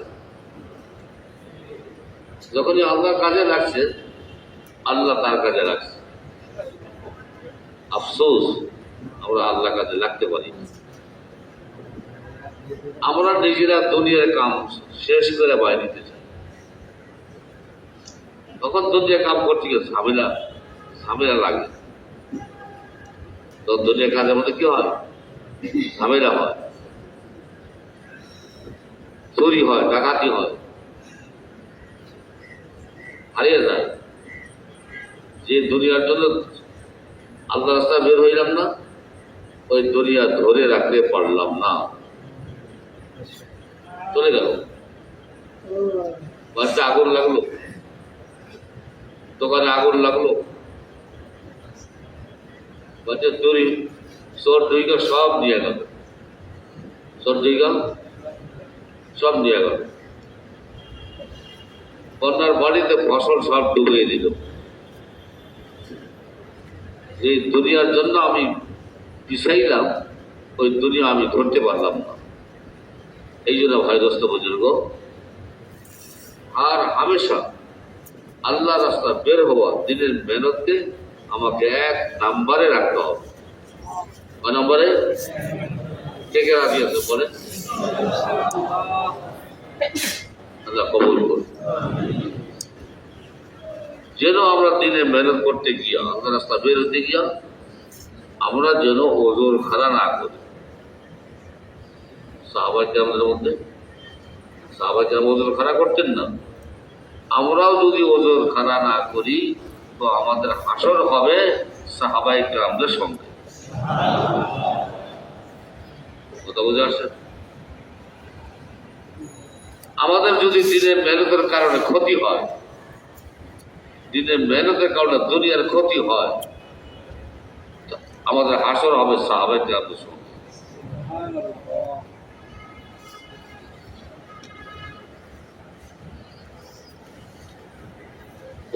যখনই আল্লাহর কাজে রাখছে, আল্লাহ তার কাজে রাখছে। আফসোস আমরা আল্লাহ কাজে লাগতে পারি না। আমরা নিজেরা দুনিয়ার কাম শেষ করে বাইরে নিতে চাই। তখন দুনিয়ার কাম করতে গেলে ঝামেলা লাগে। তো দুনিয়ার কাজের মধ্যে কি হয়? ঝামেলা হয়, চুরি হয়, ডাকাতি হয়, হারিয়ে যায়। যে দুনিয়ার জন্য আল্লাহ রাস্তায় বের হইলাম না, ওই দুনিয়া ধরে রাখতে পারলাম না, চলে গেল। বাচ্চা আগুন লাগলো, দোকানে আগুন লাগলো, বাচ্চা চুরি, চোর দুইগা সব নিয়ে গেল, চোর দুইগা সব নিয়ে গেল। বন্যার বাড়িতে ফসল সব ডুবিয়ে দিল। এই দুনিয়ার জন্য আমি পিছাইলাম, ওই দুনিয়া আমি ধরতে পারলাম না। এই জন্য ভাইদস্ত বুজুর্গ, আর হামেশা আল্লাহ রাস্তা বের হওয়া দিনের মেহনতকে আমাকে 1 নম্বরে রাখতে হবে। কয় নম্বরে? কে কে রাজি আছে বলেন? আল্লাহ কবুল করুন। যেন আমরা দিনে মেহনত করতে গিয়া, আল্লাহ রাস্তা বের হতে গিয়া, আমরা যেন ওজোর খাড়া না করি। সাহাবায়ে কেরামের মধ্যে সাহাবায়ে কেরাম ওজোর খাড়া করতেন না। আমরাও যদি ওজোর খাড়া না করি, তো আমাদের হাসর হবে সাহাবায়ে কেরামদের সঙ্গে। কথা বুঝে আসছে? আমাদের যদি দিনের মেহনতের কারণে ক্ষতি হয়, দিনের মেহনতের কারণে দুনিয়ার ক্ষতি হয়, আমাদের হাসর হবে সাহাবায়ে কেরামদের সঙ্গে।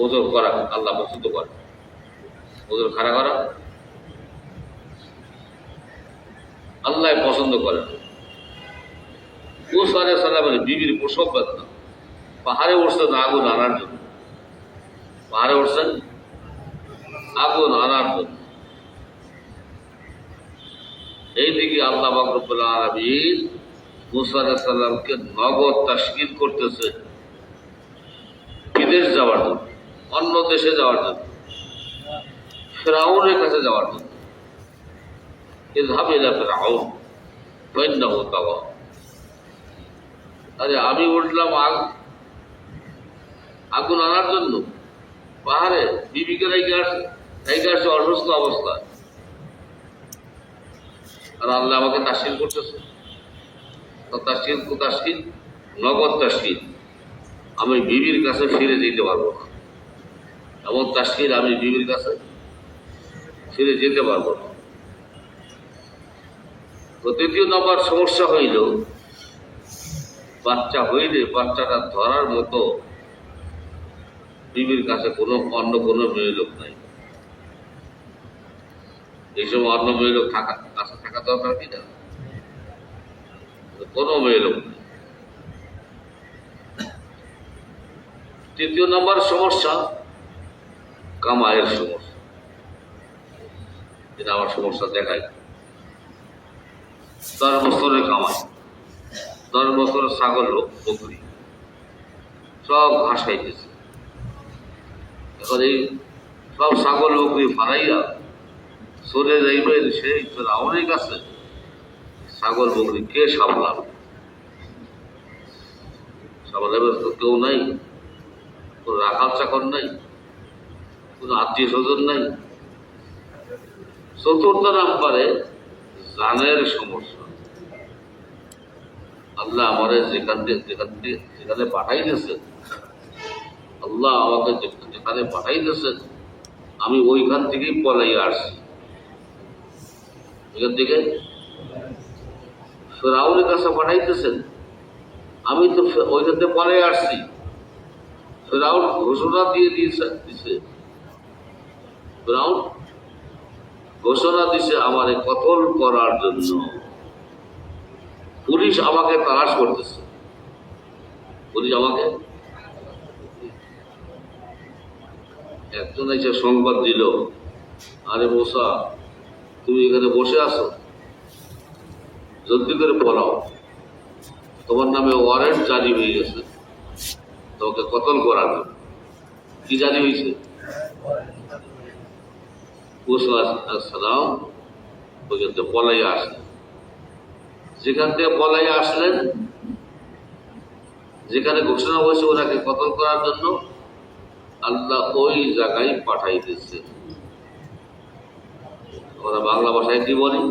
ওজোর করা আল্লাহ পছন্দ করে, ওজোর খাড়া করা আল্লাহ পছন্দ করে। মুসা আলাইহিস সালামের বিবির প্রসব বেদনা, পাহাড়ে উঠছেন আগুন আনার জন্য, পাহাড়ে উঠছেন আগুন আনার জন্য। এইদিকে আল্লাহ পাক রব্বুল আলামিন মুসা আলাইহিস সালামকে নগদ তাশকিল করতেছে বিদেশ যাওয়ার জন্য, অন্য দেশে যাওয়ার জন্য, ফিরআউনের কাছে যাওয়ার জন্য। ইযহাব ইলা ফিরআউন ফাইন্নাহু তাগা। আরে আমি উঠলাম আগুন আনার জন্য পাহাড়ে, বিবিকে রেখে আসছে অসুস্থ অবস্থায়, আর আল্লাহ আমাকে তাশকিল করতেছে। তো তাশকিল নগদ তাশকিল। আমি বিবির কাছে ফিরে যেতে পারবো না, এমন তাশকিল আমি বিবির কাছে ফিরে যেতে পারবো না। তো 2য় নম্বর সমস্যা হইল, বাচ্চা হইলে বাচ্চাটা ধরার মতো বিবির কাছে অন্য কোনো মেয়ে লোক নাই। এই সময় অন্য মেয়ে লোক কাছে থাকা দরকার কিনা? কোনো মেয়ে লোক নেই। 3য় নম্বর সমস্যা কামাইয়ের সমস্যা। এটা আমার সমস্যা দেখায়। 10 বছরের কামাই, 10 বছরের ছাগল বকরি সব ঘাস খাইতেছে। এখন এই সব ছাগল বকরি ফারাইয়া চলে যাইবেন সেই ফিরআউনের কাছে, ছাগল বকরি কে সামলাবে? সামলাবে তো কেউ নাই, কোনো রাখাল চাকর নাই, কোনো আত্মীয় স্বজন নাই। 4র্থ নাম্বারে জানের সমস্যা। আল্লাহ আমাদের যেখানে পাঠাইতেছেন, আল্লাহ আমাকে যেখানে পাঠাইতেছেন, আমি ওইখান থেকেই পলাইয়া আসছি। এখান থেকে ফিরআউনের কাছে পাঠাইতেছেন, আমি তো ওইখান থেকে পরে আসছি। ফেরাউন ঘোষণা দিয়ে দিছে, ফেরাউন ঘোষণা দিছে আমারে কতল করার জন্য। পুলিশ আমাকে তালাশ করতেছে, পুলিশ আমাকে। একজন এসে সংবাদ দিল, আরে মোসা তুমি এখানে বসে আছো, জলদি করে পড়াও, তোমার নামে ওয়ারেন্ট জারি হয়ে গেছে তোমাকে কতল করার জন্য। কি জারি হয়েছে? মুসা আসসালাম ওইখান থেকে পলাইয়া আসলেন। যেখান থেকে পলাইয়া আসলেন, যেখানে ঘোষণা হয়েছে ওনাকে কতল করার জন্য, আল্লাহ ওই জায়গায় পাঠাই দিচ্ছে। আমরা বাংলা ভাষায় কি বলি?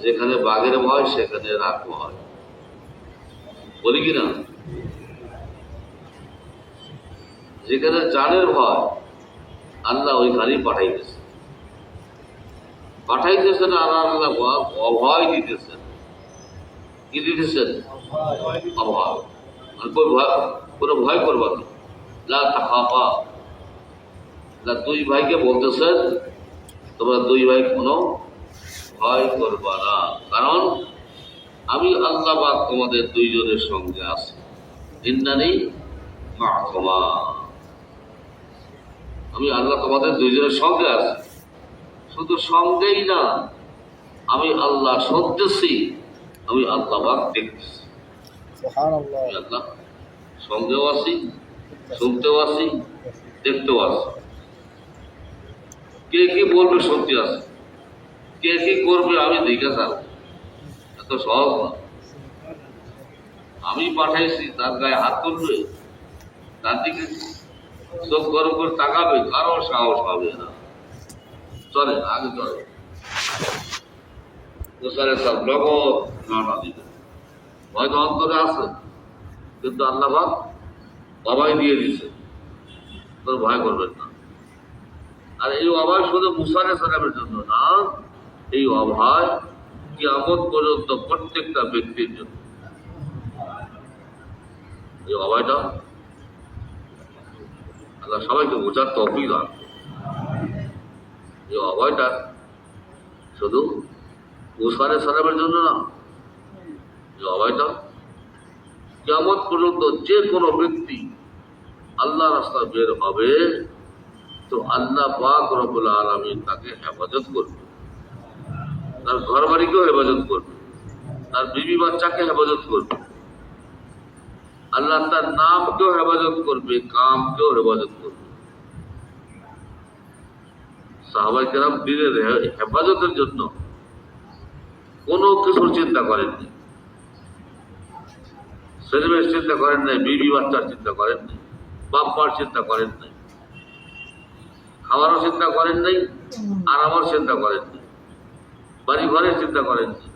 যেখানে বাঘের ভয় সেখানে রাগ হয়, বলি কিনা? যেখানে জানের ভয় আল্লাহ ওইখানেই পাঠাইতেছে। পাঠাইতেছেন আর আল্লাহ অভয় দিতেছেন। কি দিতেছেন? অভয়। কোনো ভয় করবা না, লা তাখাফা। দুই ভাইকে বলতেছেন তোমরা দুই ভাই কোনো ভয় করবা না, কারণ আমি আল্লাহ পাক তোমাদের দুইজনের সঙ্গে আছি। ইন্নানি মা'কুমা, আমি আল্লাহ তোমাদের দুইজনের সঙ্গে আছি। শুধু সঙ্গেই না, আমি আল্লাহ শুনতেছি, আমি আল্লাহ পাক দেখতেছি। আমি আল্লাহ সঙ্গেও আছি, শুনতেও আছি, দেখতেও আছি। কে কি বলবে সত্যি আছে, কে কি করবে আমি দেখে থাকবো, এত সহজ না। আমি পাঠাইছি, তার গায়ে হাত তুলবে, তার দিকে চোখ গরম করে তাকাবে, কারো সাহস হবে না। চলে আগে চলে প্রচারে সব নগদ নানা দিবে। হয়তো অন্তরে আছে, কিন্তু আল্লাহ পাক অভয় দিয়ে দিছে, তোর ভয় করবেন না। আর এই অভয় শুধু মুসা আলাইহিস সালামের জন্য না, এই অভয় কিয়ামত পর্যন্ত প্রত্যেকটা ব্যক্তির জন্য। এই অভয়টা আল্লাহ সবাইকে বোঝার তৌফিক দান। এই অভয়টা শুধু মুসা আলাইহিস সালামের জন্য না, এই অভয়টা কিয়ামত পর্যন্ত যে কোনো ব্যক্তি আল্লাহ রাস্তা বের হবে, তো আল্লাহ পাক রব্বুল আলামিন তাকে হেফাজত করবে, তার ঘর বাড়িকেও হেফাজত করবে, তার বিবি বাচ্চাকে হেফাজত করবে, আল্লাহ তার নামকেও হেফাজত করবে, কামকেও হেফাজত করবে। সাহাবায়ে কেরাম দ্বীনের হেফাজতের জন্য কোনো কিছুর চিন্তা করেননি, ছেলেমেয়ের চিন্তা করেন নাই, বিবি বাচ্চার চিন্তা করেন নাই, বাপ মার চিন্তা করেন নাই, খাওয়ারও চিন্তা করেন নাই, আরামের চিন্তা করেন নাই, বাড়ি ঘরের চিন্তা করেন নাই।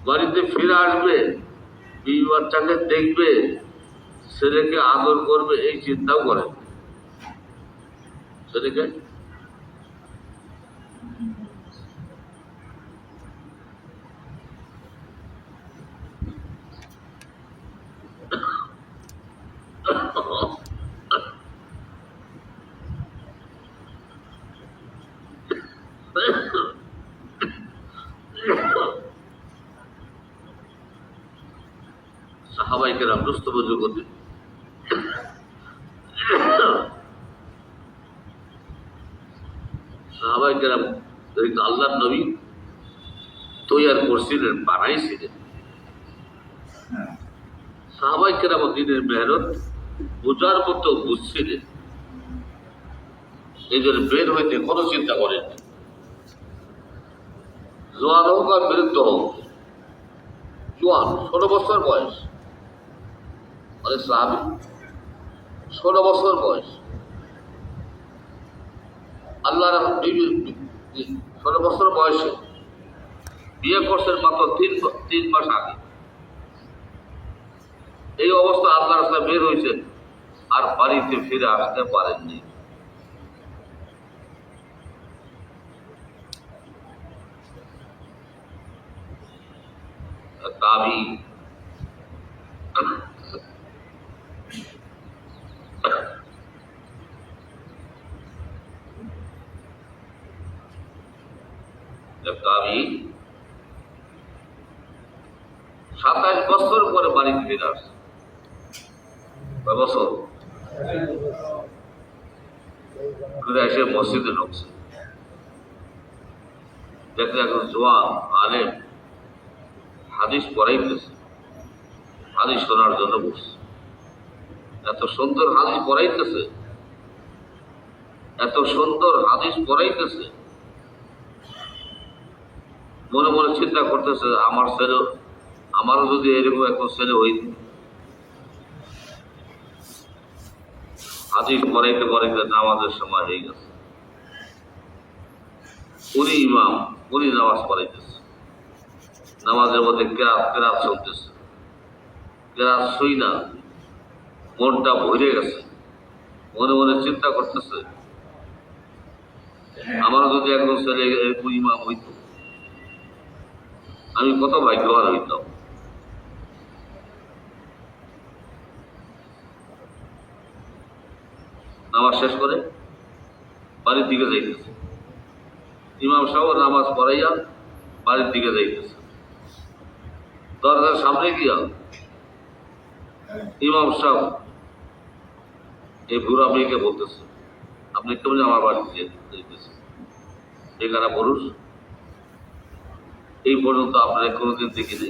বাড়িতে ফিরে আসবে, বিবি বাচ্চাকে দেখবে, ছেলেকে আদর করবে, এই চিন্তাও করেন ছেলেকে। সাহাবায়ে কেরাম রুস্তম জগতে সাহাবায়ে কেরাম আল্লাহর নবী তৈয়ার করছিলেন, বানাইছিলেন। সাহাবায়ে কেরাম দিনের মেহনত বোঝার মতো বুঝছিলেন, এই জন্য বের হইতে কোনো চিন্তা করেননি। জোয়ান হোক আর বৃদ্ধ হোক, জোয়ান 16 বছর বয়স, অনেক সাহাবী 16 বছর বয়স, আল্লাহর 16 বছর বয়সে বিয়ে করছেন মাত্র 3 মাস আগে। এই অবস্থা আল্লাহর রাস্তায় বের হয়েছেন, আর বাড়িতে ফিরে আসতে পারেননি। তাবি তাবি 27 বছর পরে বাড়িতে ফিরে আসছে। কয় বছর ফিরে এসে মসজিদে ঢুকছে, দেখলে এখন জোয়ান আলেম হাদিস পড়াইতেছে, হাদিস শোনার জন্য বসছে। এত সুন্দর হাদিস পড়াইতেছে, এত সুন্দর হাদিস পড়াইতেছে, মনে মনে চিন্তা করতেছে আমার ছেলে, আমারও যদি এরকম একটা ছেলে হইত। হাদিস পড়াইতে পড়াইতে নামাজের সময় হয়ে গেছে। উনি ইমাম, উনি নামাজ পড়াইতেছে, নামাজের মধ্যে কেরাত চলতেছে, কেরাত শুই না, মনটা ভরে গেছে, মনে মনে চিন্তা করতেছে আমারও যদি একজন ছেলে এরকম ইমাম হইত, আমি কত ভাগ্যবান হইতাম। নামাজ শেষ করে বাড়ির দিকে যাইতেছে, ইমাম সাহেব নামাজ পড়াইয়া বাড়ির দিকে যাইতেছে। দরজার সামনে গিয়া ইমাম সাহেব এই বুড়া মেয়েকে বলতেছে, আপনি কেমন আমার বাড়িতে যাইতেছে? এখানে পুরুষ, এই পর্যন্ত আপনারা কোনোদিন দেখিনি,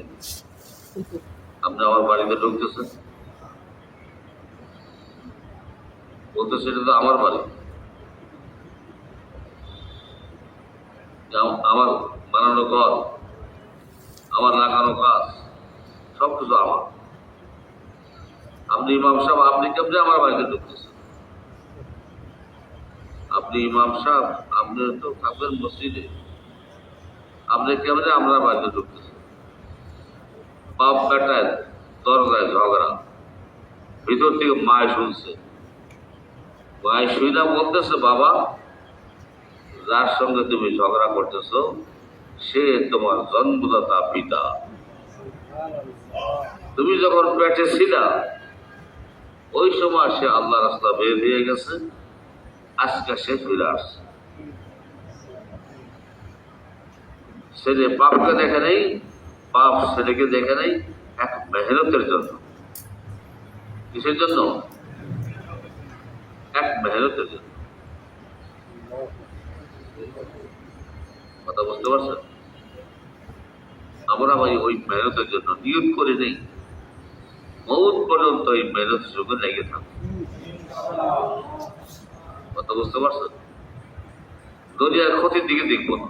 আপনি আমার বাড়িতে ঢুকতেছেন। বলতেছে এটা তো আমার বাড়ি, আমার বানানো ঘর, আমার লাগানো কাজ, সবকিছু আমার। আপনি ইমাম সাহেব, আপনি কেমনি আমার বাড়িতে ঢুকতেছেন? আপনি ইমাম সাহেব, আপনি তো থাকবেন মসজিদে, আপনি কেমনি আমরা বাড়িতে ঢুকতেছেন? বাপ বেটায় দরজায় ঝগড়া, ভিতর থেকে মায় শুনছে, মায় শুইনা বলতেছে, বাবা যার সঙ্গে তুমি ঝগড়া করতেছ সে তোমার জন্মদাতা পিতা। তুমি যখন পেটে ছিলা ওই সময় সে আল্লাহ রাস্তা বের হয়ে গেছে, আজকে সে ফিরে আসছে। ছেলে বাপকে দেখে নেই, বাপ ছেলেকে দেখে নেই, এক মেহনতের জন্য। কিসের জন্য? এক মেহনতের জন্য। কথা বুঝতে পারছেন? আমরা ভাই ওই মেহনতের জন্য নিয়োগ করে নেই, মৌত পর্যন্ত ওই মেহনতের সঙ্গে লেগে থাকবে। কথা বুঝতে পারছেন? দুনিয়ার ক্ষতির দিকে দেখবো না,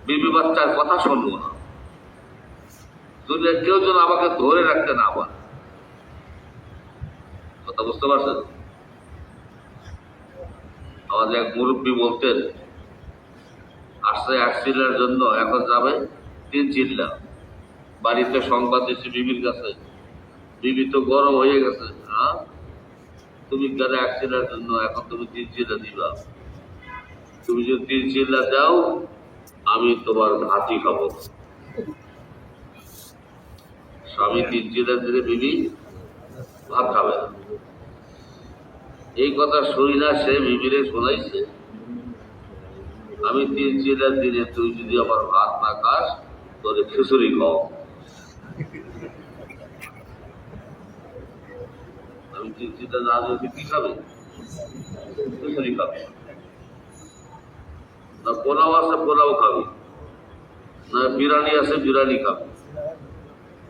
বিবি বাচ্চার কথা শুনবো না, দুনিয়ার কেউ যেন আমাকে ধরে রাখতে না পারে। কথা বুঝতে পারছেন? আমাদের এক মুরব্বী বলতেন, আসছে 1 চিল্লার জন্য, এখন যাবে 3 চিল্লা। বাড়িতে সংবাদ দিচ্ছে বিবির কাছে, বিবি তো গরম হয়ে গেছে, হ্যাঁ তুমি গেলে 1 চিল্লার জন্য, এখন তুমি 3 চিল্লা দিবা। তুমি যদি 3 চিল্লা দাও আমি তোমার ভাতই খাবো। স্বামী 3 চিল্লা দিলে বিবি ভাত খাবে না। এই কথা শুনি না, সে বিবিরে শোনাইছে, আমি 3 চিল্লার দিনে তুই যদি আমার ভাত না খাস তোর খিচুড়ি খাও। আমি 3 চিল্লা না দিলে কি খাবে? খিচুড়ি খাবে। না পোলাও আছে পোলাও খাবি, না বিরিয়ানি আছে বিরিয়ানি খাবি।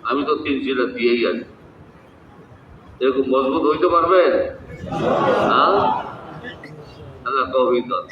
আমি তো 3 চিল্লা দিয়েই আছি। এরকম মজবুত হইতে পারবেন? হ্যাঁ, আল্লাহ তৌফিক দান।